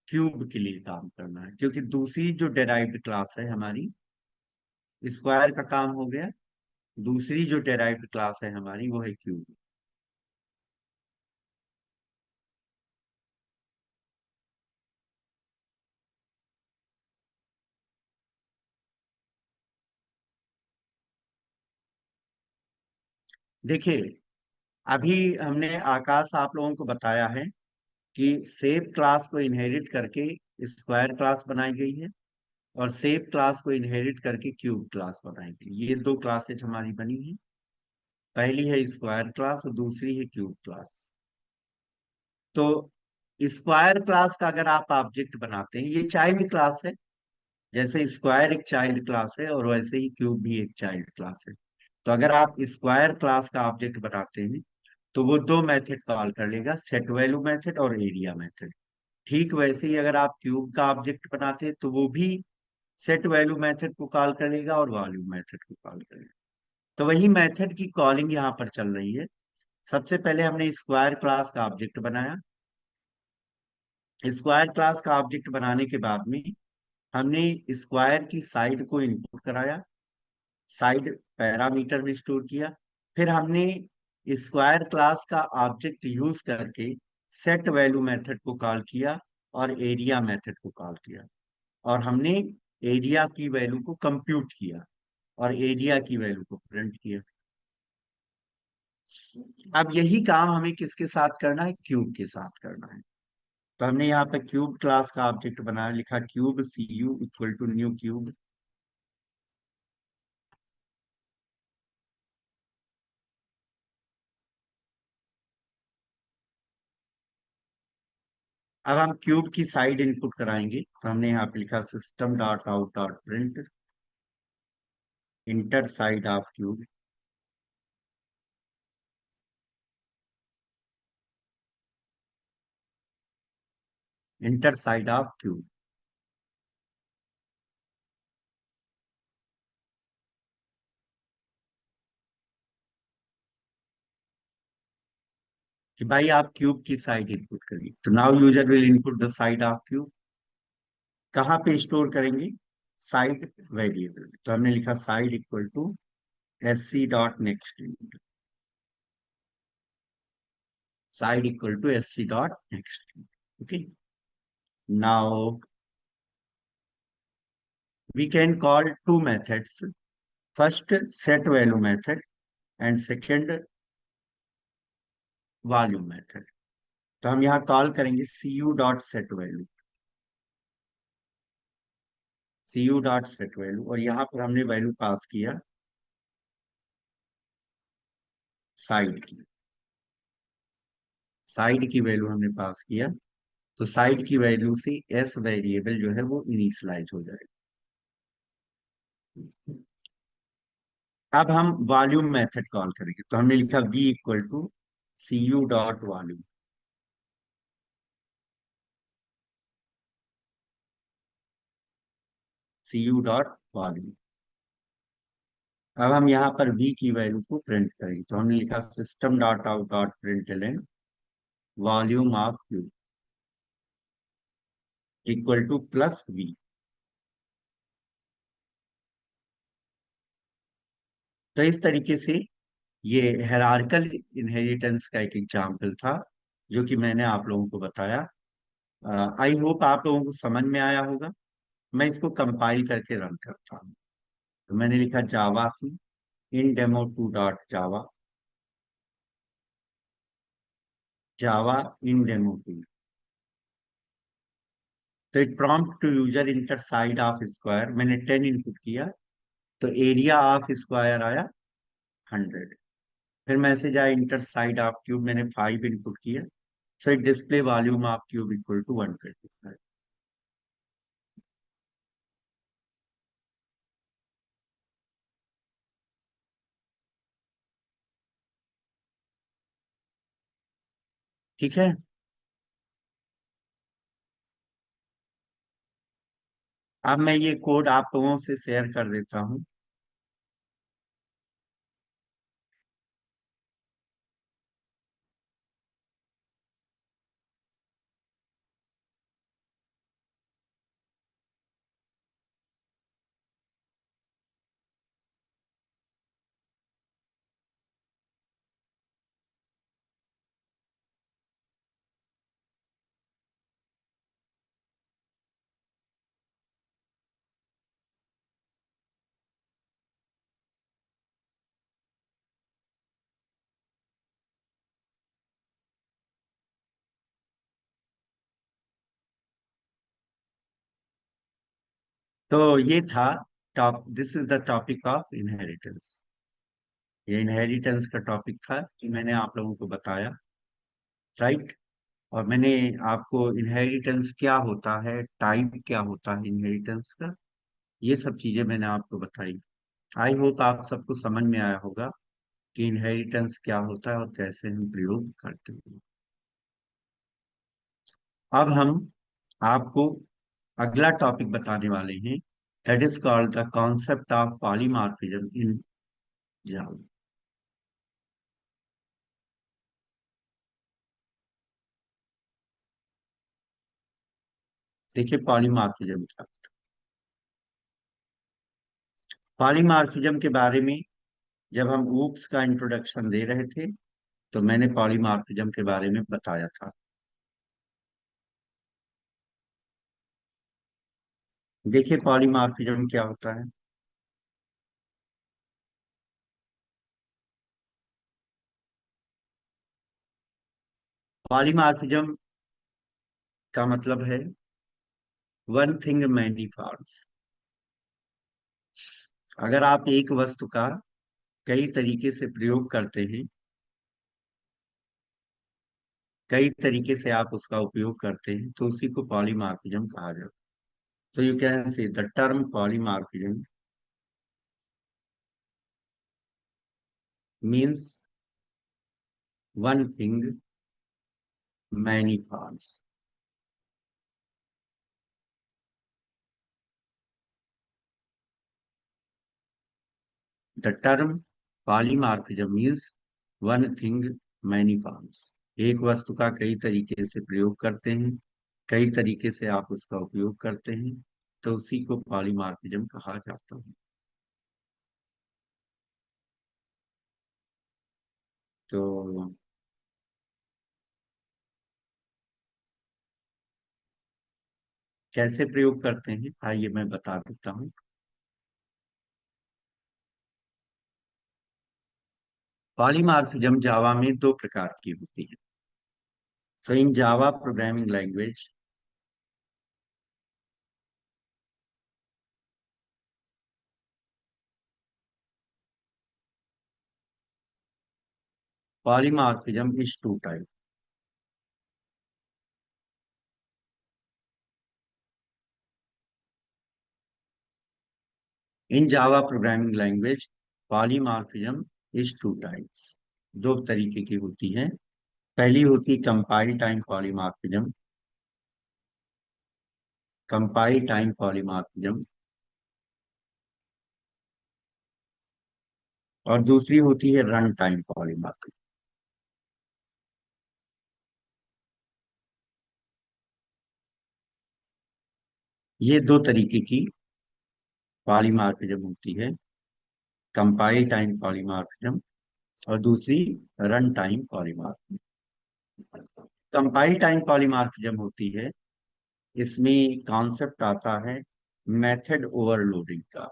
क्यूब के लिए काम करना है, क्योंकि दूसरी जो डेराइव्ड क्लास है हमारी, स्क्वायर का काम हो गया, दूसरी जो डेराइव्ड क्लास है हमारी वो है क्यूब। देखिए, अभी हमने आकाश आप लोगों को बताया है कि सेव क्लास को इनहेरिट करके स्क्वायर क्लास बनाई गई है, और सेव क्लास को इनहेरिट करके क्यूब क्लास बनाई गई। ये दो क्लासेज हमारी बनी है, पहली है स्क्वायर क्लास और दूसरी है क्यूब क्लास। तो स्क्वायर क्लास का अगर आप ऑब्जेक्ट बनाते हैं, ये चाइल्ड क्लास है, जैसे स्क्वायर एक चाइल्ड क्लास है और वैसे ही क्यूब भी एक चाइल्ड क्लास है। तो अगर आप स्क्वायर क्लास का ऑब्जेक्ट बनाते हैं तो वो दो मेथड कॉल कर लेगा, सेट वैल्यू मेथड और एरिया मेथड। ठीक वैसे ही अगर आप क्यूब का ऑब्जेक्ट बनाते हैं तो वो भी सेट वैल्यू मेथड को कॉल करेगा और वॉल्यूम मेथड को कॉल करेगा। तो वही मेथड की कॉलिंग यहाँ पर चल रही है। सबसे पहले हमने स्क्वायर क्लास का ऑब्जेक्ट बनाया। स्क्वायर क्लास का ऑब्जेक्ट बनाने के बाद में हमने स्क्वायर की साइड को इनपुट कराया, साइड पैरामीटर में स्टोर किया। फिर हमने स्क्वायर क्लास का ऑब्जेक्ट यूज करके सेट वैल्यू मेथड को कॉल किया और एरिया मेथड को कॉल किया, और हमने एरिया की वैल्यू को कंप्यूट किया और एरिया की वैल्यू को प्रिंट किया। अब यही काम हमें किसके साथ करना है, क्यूब के साथ करना है। तो हमने यहाँ पे क्यूब क्लास का ऑब्जेक्ट बनाया, लिखा cube C U equal to new cube. अब हम क्यूब की साइड इनपुट कराएंगे। तो हमने यहाँ पे लिखा system dot out dot print enter side of cube, enter side of cube. कि भाई आप क्यूब की साइड इनपुट करिए। तो now user will input the side of cube. कहाँ पे स्टोर करेंगे, साइड वेरिएबल। तो हमने लिखा side equal to S C dot next, side equal to S C dot next. Okay, now we can call two methods. First, set value method, and second, volume method. तो हम यहाँ call करेंगे cu dot set value, cu dot set value, और यहाँ पर हमने value pass किया side की, साइड की वैल्यू हमने पास किया तो साइड की वैल्यू से एस वेरिएबल जो है वो इनिशियलाइज हो जाएगा। अब हम वॉल्यूम मेथड कॉल करेंगे, तो हमने लिखा v equal to C U dot volume, C U dot volume. अब हम यहाँ पर v की वैल्यू को प्रिंट करेंगे, तो हमने लिखा system dot out dot println volume of cube equal to plus v। तो इस तरीके से ये हेरार्कल इनहेरिटेंस का एक एग्जाम्पल था जो कि मैंने आप लोगों को बताया। आई होप आप लोगों को समझ में आया होगा। मैं इसको कंपाइल करके रन करता हूँ। तो मैंने लिखा javac in demo two dot Java, Java in demo two. तो it prompt to user enter side of square, मैंने 10 इनपुट किया, तो एरिया ऑफ स्क्वायर आया 100। फिर मैसेज आया इंटर साइड ऑफ क्यूब, मैंने 5 इनपुट किया, so it display volume of cube equal to 125। ठीक है। अब मैं ये कोड आप लोगों से शेयर कर देता हूँ। तो ये था top, this is the topic of inheritance. ये इनहेरिटेंस का टॉपिक था कि मैंने आप लोगों को बताया, राइट। और मैंने आपको इनहेरिटेंस क्या होता है, टाइप क्या होता है इनहेरिटेंस का, ये सब चीजें मैंने आपको बताई। आई होप आप सबको समझ में आया होगा कि इनहेरिटेंस क्या होता है और कैसे हम प्रयोग करते हैं। अब हम आपको अगला टॉपिक बताने वाले हैं, that is called the concept of polymorphism in Java. देखिए पॉलीमॉर्फिज्म क्या, पॉलीमॉर्फिज्म के बारे में जब हम ऊप्स का इंट्रोडक्शन दे रहे थे तो मैंने पॉलीमॉर्फिज्म के बारे में बताया था। देखिए पॉलीमॉर्फिज्म क्या होता है। पॉलीमॉर्फिज्म का मतलब है वन थिंग मैनी पार्ट्स। अगर आप एक वस्तु का कई तरीके से प्रयोग करते हैं, कई तरीके से आप उसका उपयोग करते हैं, तो उसी को पॉलीमॉर्फिज्म कहा जाता है। So you can say the term polymorphism means one thing, many forms. The term polymorphism means one thing, many forms. एक वस्तु का कई तरीके से प्रयोग करते हैं, कई तरीके से आप उसका उपयोग करते हैं, तो उसी को पॉलीमॉर्फिज्म कहा जाता है। तो कैसे प्रयोग करते हैं आइए मैं बता देता हूँ। पॉलीमॉर्फिज्म जावा में दो प्रकार की होती है। तो in Java programming language polymorphism is two type. In Java programming language polymorphism is two types. दो तरीके की होती है। पहली होती है compile time polymorphism, compile time polymorphism. और दूसरी होती है रन टाइम पॉलीमॉर्फिज्म। ये दो तरीके की पॉलीमॉर्फिज्म होती है, कंपाइल टाइम पॉलीमॉर्फिज्म और दूसरी run time polymorphism. Compile time polymorphism होती है, इसमें कॉन्सेप्ट आता है मेथड ओवरलोडिंग का।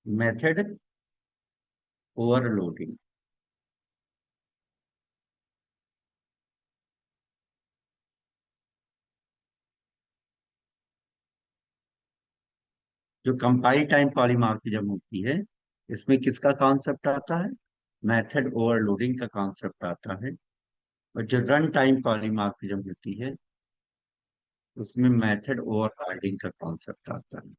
Method overloading. जो कंपाइल टाइम पॉलीमॉर्फिज्म होती है, इसमें किसका कॉन्सेप्ट आता है? मेथड ओवरलोडिंग का कॉन्सेप्ट आता है। और जो रन टाइम पॉलीमॉर्फिज्म होती है, उसमें मेथड ओवरराइडिंग का कॉन्सेप्ट आता है।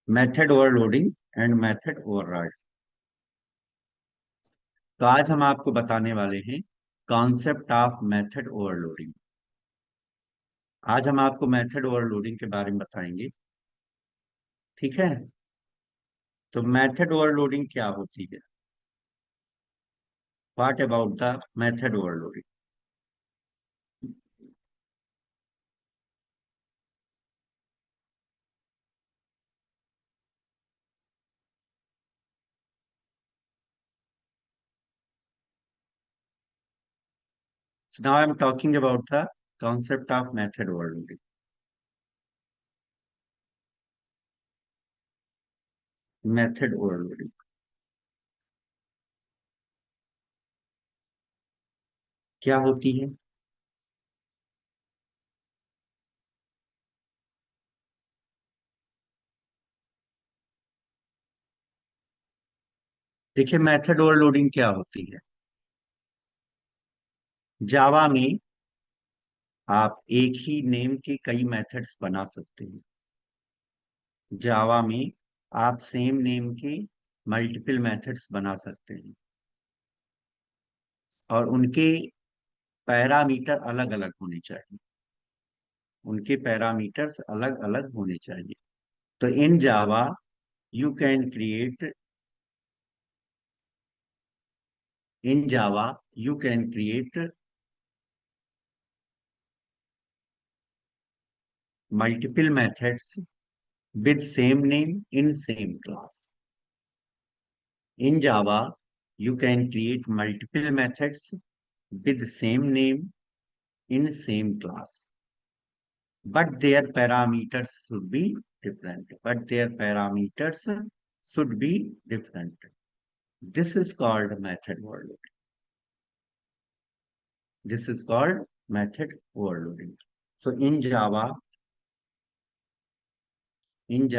Method overloading and method override. तो आज हम आपको बताने वाले हैं कॉन्सेप्ट ऑफ मेथड ओवरलोडिंग। आज हम आपको मेथड ओवरलोडिंग के बारे में बताएंगे। ठीक है। तो मेथड ओवरलोडिंग क्या होती है? What about the method overloading? So now I'm talking about the concept of method overloading. Method overloading क्या होती है? देखिए, मेथड ओवरलोडिंग क्या होती है। जावा में आप एक ही नेम के कई मेथड्स बना सकते हैं। जावा में आप सेम नेम के मल्टीपल मेथड्स बना सकते हैं और उनके पैरामीटर अलग अलग होने चाहिए। उनके पैरामीटर्स अलग अलग होने चाहिए। तो in Java you can create in Java you can create multiple methods with same name in same class. In Java, you can create multiple methods with same name in same class, but their parameters should be different. But their parameters should be different. This is called method overloading. This is called method overloading. So in Java, in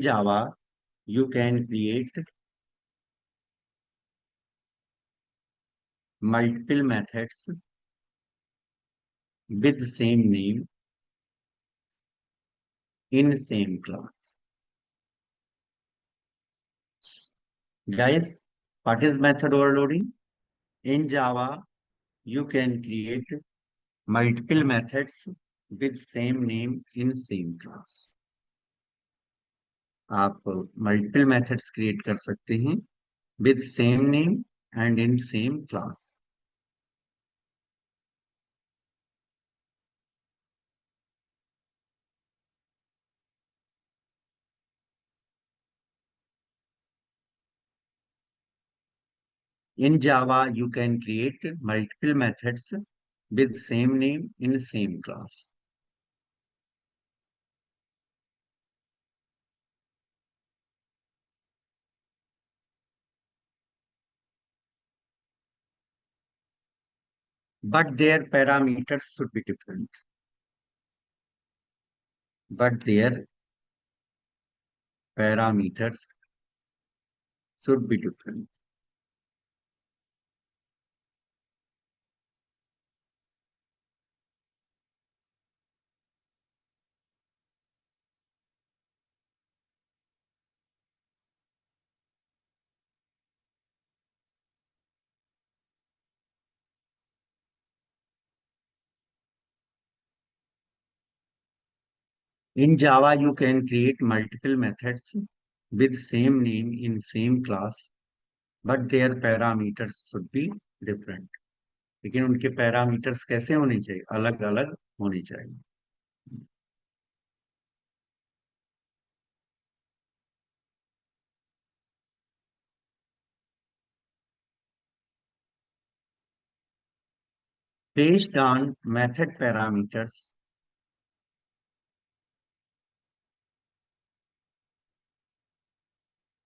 Java, you can create multiple methods with same name in same class. Guys, what is method overloading? In Java, you can create multiple methods with same name in same class. आप multiple methods create कर सकते हैं with same name and in same class. In Java, you can create multiple methods with same name in same class. But their parameters should be different. But their parameters should be different. In Java, you can create multiple methods with same name in same class, but their parameters should be different. लेकिन उनके parameters कैसे होने चाहिए? अलग अलग होने चाहिए. Based on method parameters,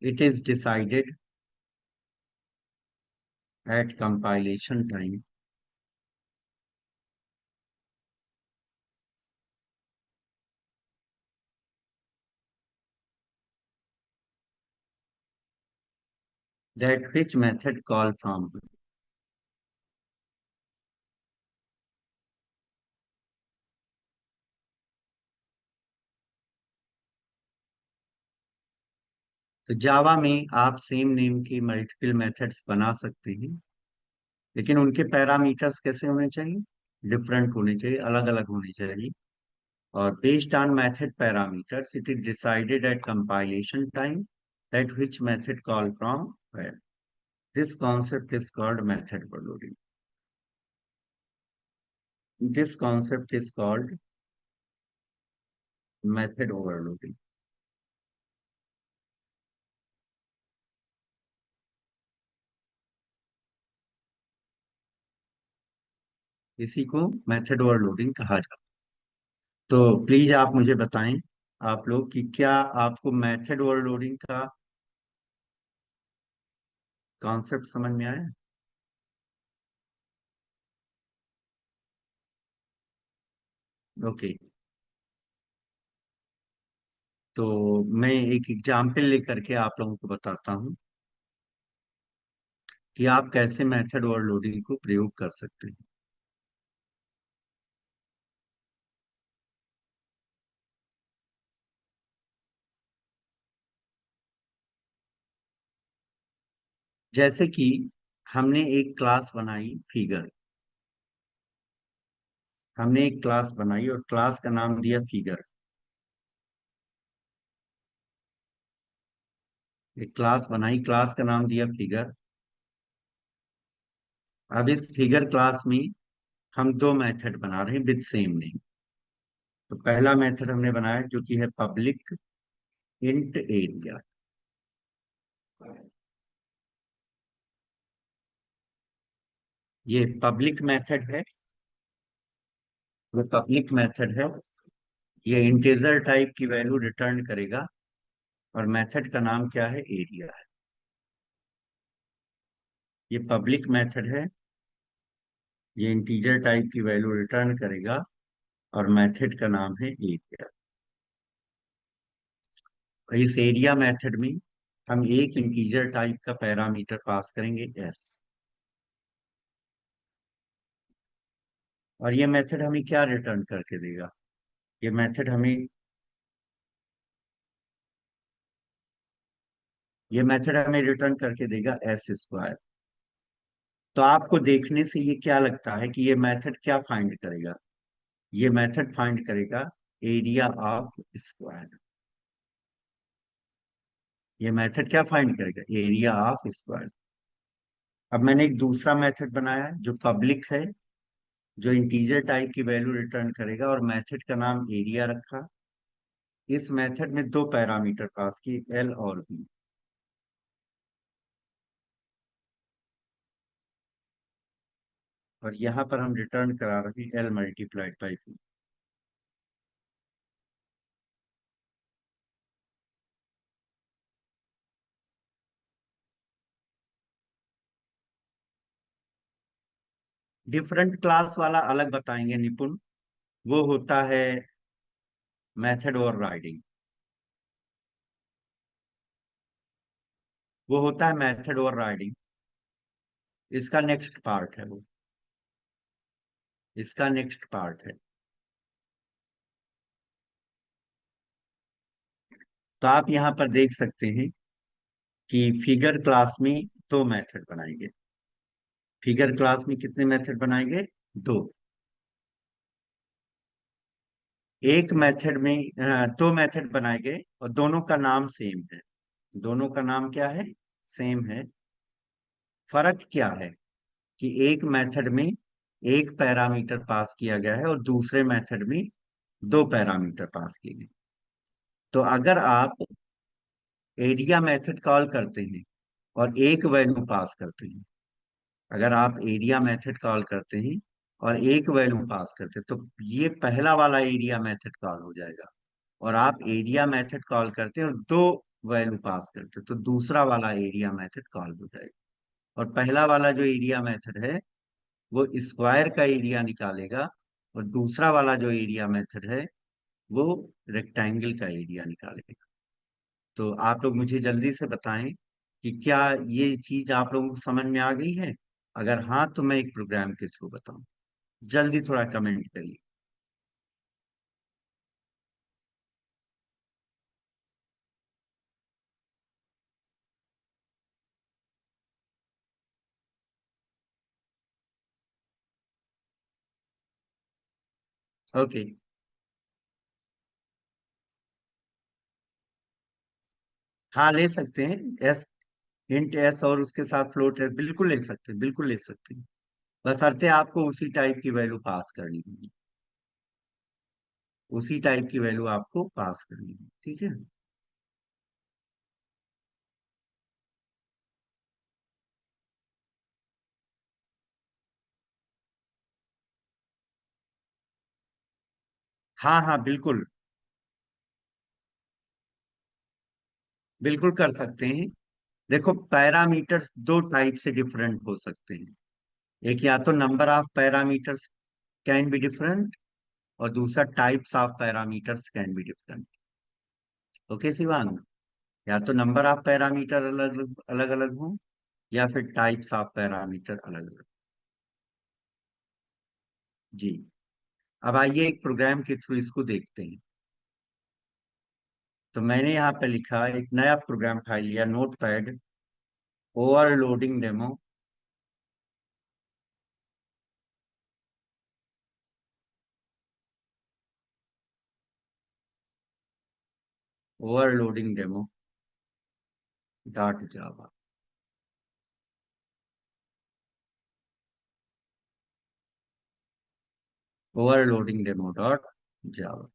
it is decided at compilation time that which method call from. तो जावा में आप सेम नेम की मल्टीपल मेथड्स बना सकते हैं, लेकिन उनके पैरामीटर्स कैसे होने चाहिए? डिफरेंट होने चाहिए, अलग अलग होने चाहिए. और based on method parameters it is decided at compilation time that which method call from where. This concept is called method overloading. This concept is called method overloading. इसी को मेथड ओवरलोडिंग कहा जाता है. तो प्लीज आप मुझे बताएं, आप लोग, कि क्या आपको मेथड ओवरलोडिंग का कॉन्सेप्ट समझ में आया? ओके. तो मैं एक एग्जाम्पल लेकर के आप लोगों को बताता हूँ कि आप कैसे मेथड ओवरलोडिंग को प्रयोग कर सकते हैं. जैसे कि हमने एक क्लास बनाई फिगर. हमने एक क्लास बनाई और क्लास का नाम दिया फिगर. एक क्लास बनाई, क्लास का नाम दिया फिगर. अब इस फिगर क्लास में हम दो मेथड बना रहे हैं विद सेम नेम. तो पहला मेथड हमने बनाया जो कि है पब्लिक इंट एरिया. ये पब्लिक मेथड है. ये पब्लिक मेथड है. ये इंटीजर टाइप की वैल्यू रिटर्न करेगा. और मेथड का नाम क्या है? एरिया है. ये पब्लिक मेथड है. ये इंटीजर टाइप की वैल्यू रिटर्न करेगा. और मेथड का नाम है एरिया. इस एरिया मेथड में हम एक इंटीजर टाइप का पैरामीटर पास करेंगे एस. और ये मेथड हमें क्या रिटर्न करके देगा? ये मेथड हमें ये मेथड हमें रिटर्न करके देगा एस स्क्वायर. तो आपको देखने से ये क्या लगता है कि ये मेथड क्या फाइंड करेगा? ये मेथड फाइंड करेगा एरिया ऑफ स्क्वायर. ये मेथड क्या फाइंड करेगा? Area of square. अब मैंने एक दूसरा मेथड बनाया है जो पब्लिक है, जो इंटीजर टाइप की वैल्यू रिटर्न करेगा और मेथड का नाम एरिया रखा. इस मेथड में दो पैरामीटर पास किए, एल और बी. और यहाँ पर हम रिटर्न करा रहे हैं L multiplied by two. Different class वाला अलग बताएंगे निपुण, वो होता है मेथड ओवर राइडिंग। वो होता है मेथड ओवर राइडिंग। इसका नेक्स्ट पार्ट है वो। इसका नेक्स्ट पार्ट है। तो आप यहाँ पर देख सकते हैं कि फिगर क्लास में दो मेथड बनाएंगे। फिगर क्लास में कितने मेथड बनाएंगे? दो। एक मेथड में दो मेथड बनाए गए और दोनों का नाम सेम है। दोनों का नाम क्या है? सेम है। फर्क क्या है कि एक मेथड में एक पैरामीटर पास किया गया है और दूसरे मेथड में दो पैरामीटर पास किए गए। तो अगर आप एरिया मेथड कॉल करते हैं और एक वैल्यू पास करते हैं, अगर आप एरिया मेथड कॉल करते हैं और एक वैल्यू पास करते हैं, तो ये पहला वाला एरिया मेथड कॉल हो जाएगा। और आप एरिया मेथड कॉल करते हैं और दो वैल्यू पास करते हैं, तो दूसरा वाला एरिया मेथड कॉल हो जाएगा। और पहला वाला जो एरिया मेथड है वो स्क्वायर का एरिया निकालेगा, और दूसरा वाला जो एरिया मेथड है वो रेक्टेंगल का एरिया निकालेगा। तो आप लोग मुझे जल्दी से बताएं कि क्या ये चीज आप लोगों को समझ में आ गई है। अगर हाँ तो मैं एक प्रोग्राम के थ्रू बताऊं। जल्दी थोड़ा कमेंट करिए। ओके। हाँ, ले सकते हैं। एस, हिंट एस और उसके साथ फ्लोट एस बिल्कुल ले सकते हैं, बिल्कुल ले सकते हैं। बशर्ते आपको उसी टाइप की वैल्यू पास करनी होगी। उसी टाइप की वैल्यू आपको पास करनी है, ठीक है। हाँ हाँ, बिल्कुल। बिल्कुल कर सकते हैं। देखो, पैरामीटर्स दो टाइप से डिफरेंट हो सकते हैं। एक, या तो number of parameters can be different, और दूसरा types of parameters can be different. Okay Shivang? या तो नंबर ऑफ पैरामीटर अलग अलग अलग हो, या फिर टाइप्स ऑफ पैरामीटर अलग अलग। जी। अब आइए एक प्रोग्राम के थ्रू इसको देखते हैं। तो मैंने यहाँ पे लिखा एक नया प्रोग्राम फाइल लिया, note pad, overloading demo. Overloading demo dot जावा। ओवरलोडिंग डेमो डॉट जावा।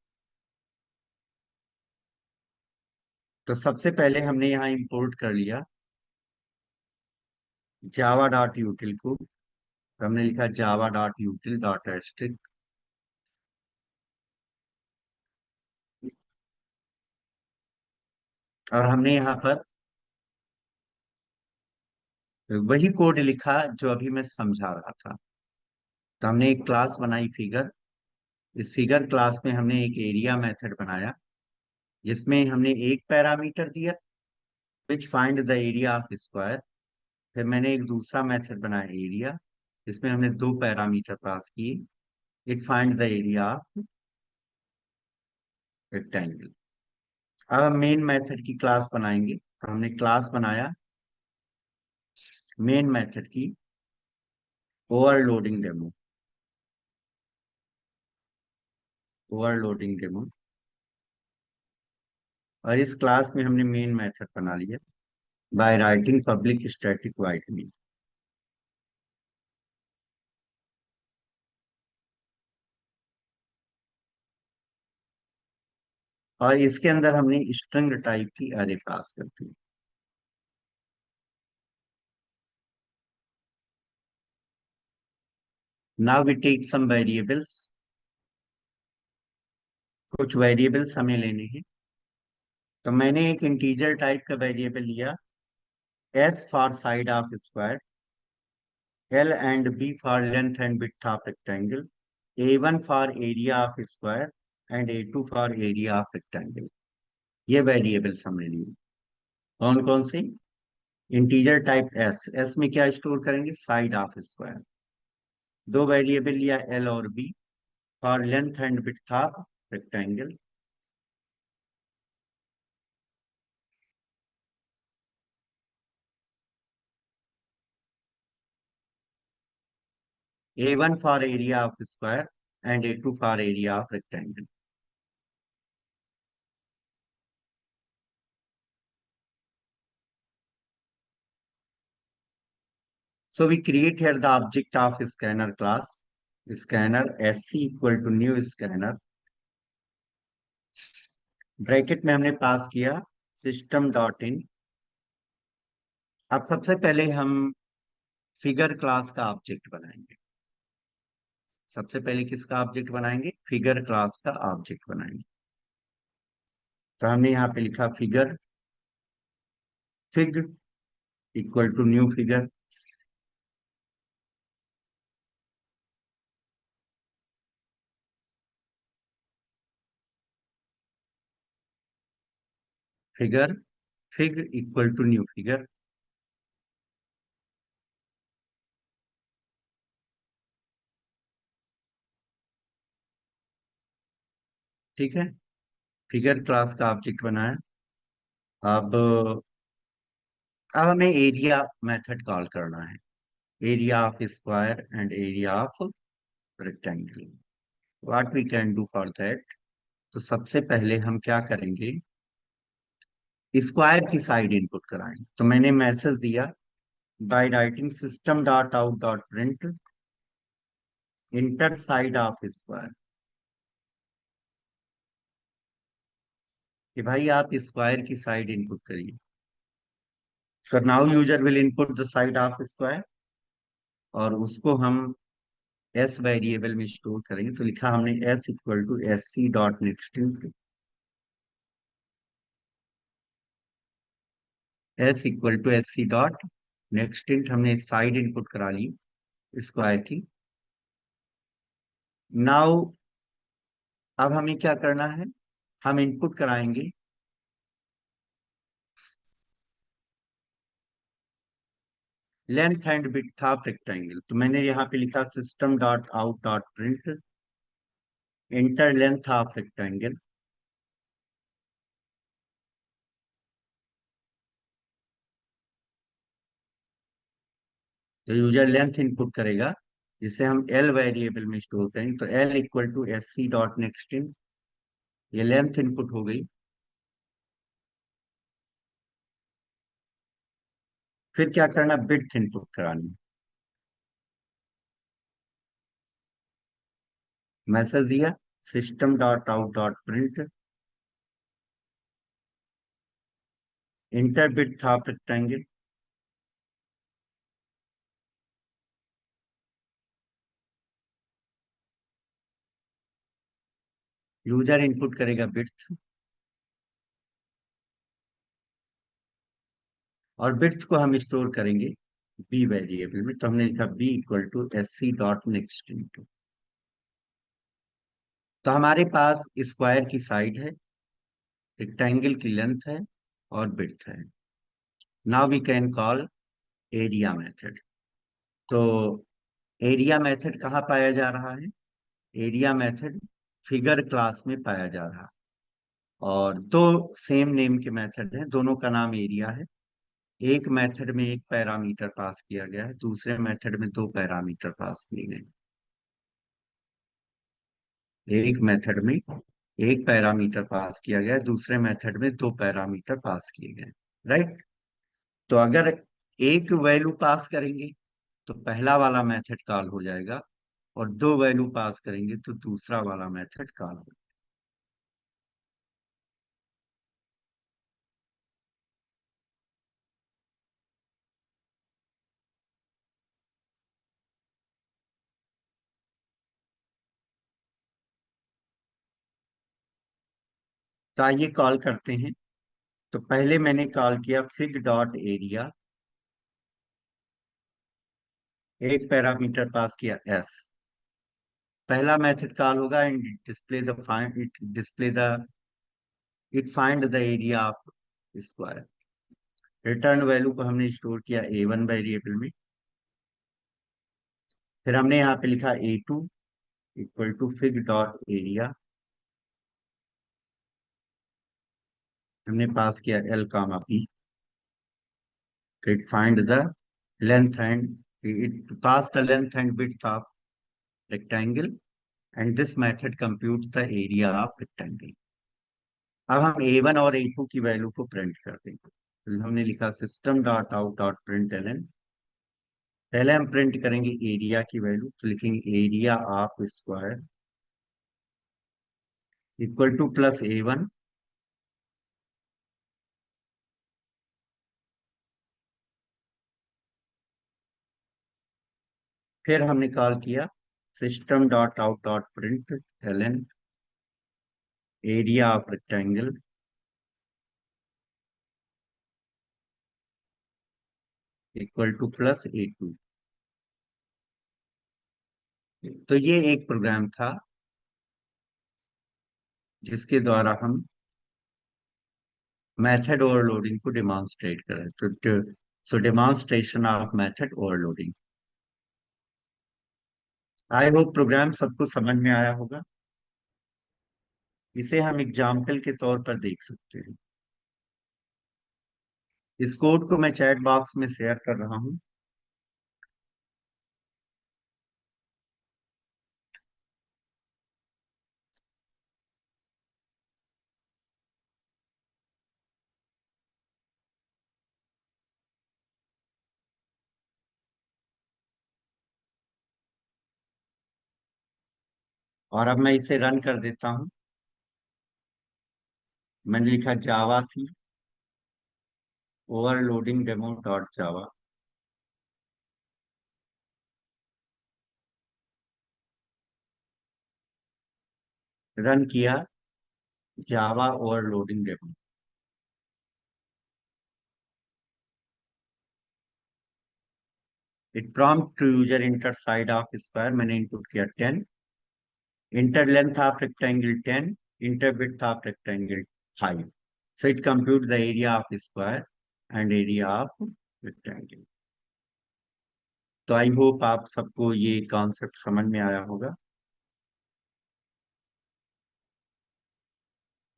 तो सबसे पहले हमने यहाँ इंपोर्ट कर लिया जावा डॉट यूटिल को। तो हमने लिखा Java dot util dot asterisk. और हमने यहाँ पर वही कोड लिखा जो अभी मैं समझा रहा था। तो हमने एक क्लास बनाई फिगर। इस फिगर क्लास में हमने एक एरिया मेथड बनाया, जिसमें हमने एक पैरामीटर दिया which find the area of square. फिर मैंने एक दूसरा मेथड बनाया एरिया, जिसमें हमने दो पैरामीटर पास किए। It find the area of rectangle. अब हम मेन मेथड की क्लास बनाएंगे। तो हमने क्लास बनाया मेन मेथड की ओवरलोडिंग डेमो। Overloading demo. और इस क्लास में हमने मेन मेथड बना लिया bye writing public static wide में। और इसके अंदर हमने स्ट्रिंग टाइप की अरे पास कर दी। Now we take some variables. कुछ वेरिएबल्स हमें लेने हैं। तो मैंने एक इंटीजर टाइप का वेरिएबल लिया, S for side of square, L and B for length and width of rectangle, A one for area of square and A two for area of rectangle. ये variables हमने लिए। कौन कौन से? Integer type S, S में क्या store करेंगे? Side of square. दो वेरिएबल लिया, एल और B, for length and width of rectangle. A one for area of square and A two for area of rectangle. So we create here the object of scanner class. Scanner sc equal to new scanner. Bracket में हमने pass किया system dot इन। अब सबसे पहले हम figure class का object बनाएंगे। सबसे पहले किसका ऑब्जेक्ट बनाएंगे? फिगर क्लास का ऑब्जेक्ट बनाएंगे। तो हमने यहाँ पे लिखा figure, fig equal to new figure. Figure, fig equal to new figure. ठीक है, फिगर क्लास का ऑब्जेक्ट बनाया। अब अब हमें एरिया मेथड कॉल करना है, area of square and area of rectangle. What we can do for that? तो सबसे पहले हम क्या करेंगे, स्क्वायर की साइड इनपुट कराएंगे। तो मैंने मैसेज दिया by writing system dot out dot print enter side of square, कि भाई आप स्क्वायर की साइड इनपुट करिए। So now user will input the side of square, और उसको हम एस वेरिएबल में स्टोर करेंगे। तो लिखा हमने S equal to S C dot next, S equal to S C dot next int. हमने साइड इनपुट करा ली स्क्वायर की। नाउ अब हमें क्या करना है, हम इनपुट कराएंगे length and width of rectangle. तो मैंने यहाँ पे लिखा system dot out dot print enter length of rectangle. तो यूजर लेंथ इनपुट करेगा, जिसे हम एल वेरिएबल में स्टोर करेंगे। तो L equal to S C dot next in, ये लेंथ इनपुट हो गई। फिर क्या करना, विड्थ इनपुट करानी। मैसेज दिया system dot out dot print enter width of rectangle. User input करेगा विड्थ, और विड्थ को हम स्टोर करेंगे बी वेरिएबल में। तो हमने लिखा B equal to S C dot next into. तो हमारे पास स्क्वायर की साइड है, रेक्टेंगल की लेंथ है, और विड्थ है। Now we can call area method. तो एरिया मेथड कहाँ पाया जा रहा है? एरिया मेथड फिगर क्लास में पाया जा रहा है। और दो सेम नेम के मेथड हैं, दोनों का नाम एरिया है। एक मेथड में एक पैरामीटर पास किया गया है, दूसरे मेथड में दो पैरामीटर पास किए गए हैं। एक मेथड में एक पैरामीटर पास किया गया है, दूसरे मेथड में दो पैरामीटर पास किए गए हैं। राइट? तो अगर एक वैल्यू पास करेंगे तो पहला वाला मेथड कॉल हो जाएगा, और दो वैल्यू पास करेंगे तो दूसरा वाला मेथड कॉल हो। तो आइए कॉल करते हैं। तो पहले मैंने कॉल किया फिग डॉट एरिया, एक पैरामीटर पास किया एस। पहला मेथड कॉल होगा and display the find it display the it find the area of square. Return value को हमने स्टोर किया A1 वेरिएबल में। फिर हमने यहाँ पे लिखा A2 equal to fig dot area. हमने पास किया L comma P। It find the length and it pass the length and width of rectangle and this method compute the area of rectangle. अब हम A1 और A2 की value को print कर देंगे। तो हमने लिखा system dot out dot print L. पहले हम प्रिंट करेंगे एरिया की वैल्यू, तो लिखेंगे area of square equal to plus A1। फिर हमने कॉल किया system dot out dot print L area of rectangle equal to plus A2। तो ये एक प्रोग्राम था जिसके द्वारा हम मेथड ओवरलोडिंग को डिमॉन्स्ट्रेट करें। तो so demonstration of method overloading. I hope program सबको समझ में आया होगा। इसे हम एग्जाम्पल के तौर पर देख सकते हैं। इस कोड को मैं चैट बॉक्स में शेयर कर रहा हूं। और अब मैं इसे रन कर देता हूं। मैंने लिखा javac overloading demo dot Java. Run किया Java overloading demo. It prompt to user enter side of square. मैंने इनपुट किया 10। Enter length of rectangle 10, enter width of rectangle 5। So it compute the area of square and area of rectangle। तो I hope आप सबको ये concept समझ में आया होगा।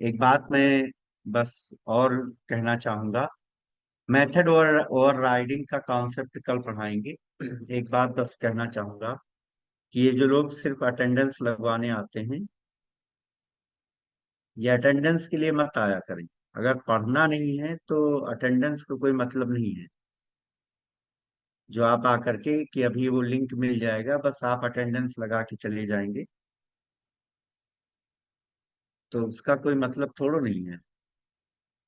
एक बात मैं बस और कहना चाहूंगा। मेथड और राइडिंग का कॉन्सेप्ट कल पढ़ाएंगे। एक बात बस कहना चाहूंगा कि ये जो लोग सिर्फ अटेंडेंस लगवाने आते हैं, ये अटेंडेंस के लिए मत आया करें। अगर पढ़ना नहीं है तो अटेंडेंस का कोई मतलब नहीं है। जो आप आकर के कि अभी वो लिंक मिल जाएगा, बस आप अटेंडेंस लगा के चले जाएंगे, तो उसका कोई मतलब थोड़ो नहीं है।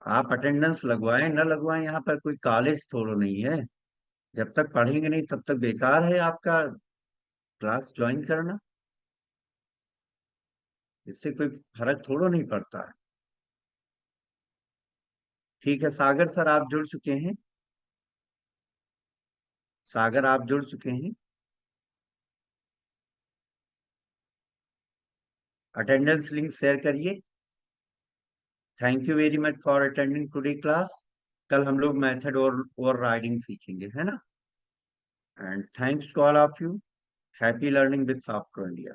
आप अटेंडेंस लगवाएं न लगवाएं, यहाँ पर कोई कॉलेज थोड़ो नहीं है। जब तक पढ़ेंगे नहीं तब तक बेकार है आपका क्लास ज्वाइन करना। इससे कोई फर्क थोड़ो नहीं पड़ता है। ठीक है सागर सर, आप जुड़ चुके हैं। सागर आप जुड़ चुके हैं। अटेंडेंस लिंक शेयर करिए। Thank you very much for attending today class. कल हम लोग मेथड और राइडिंग सीखेंगे, है ना। And thanks to all of you. Happy learning with software India.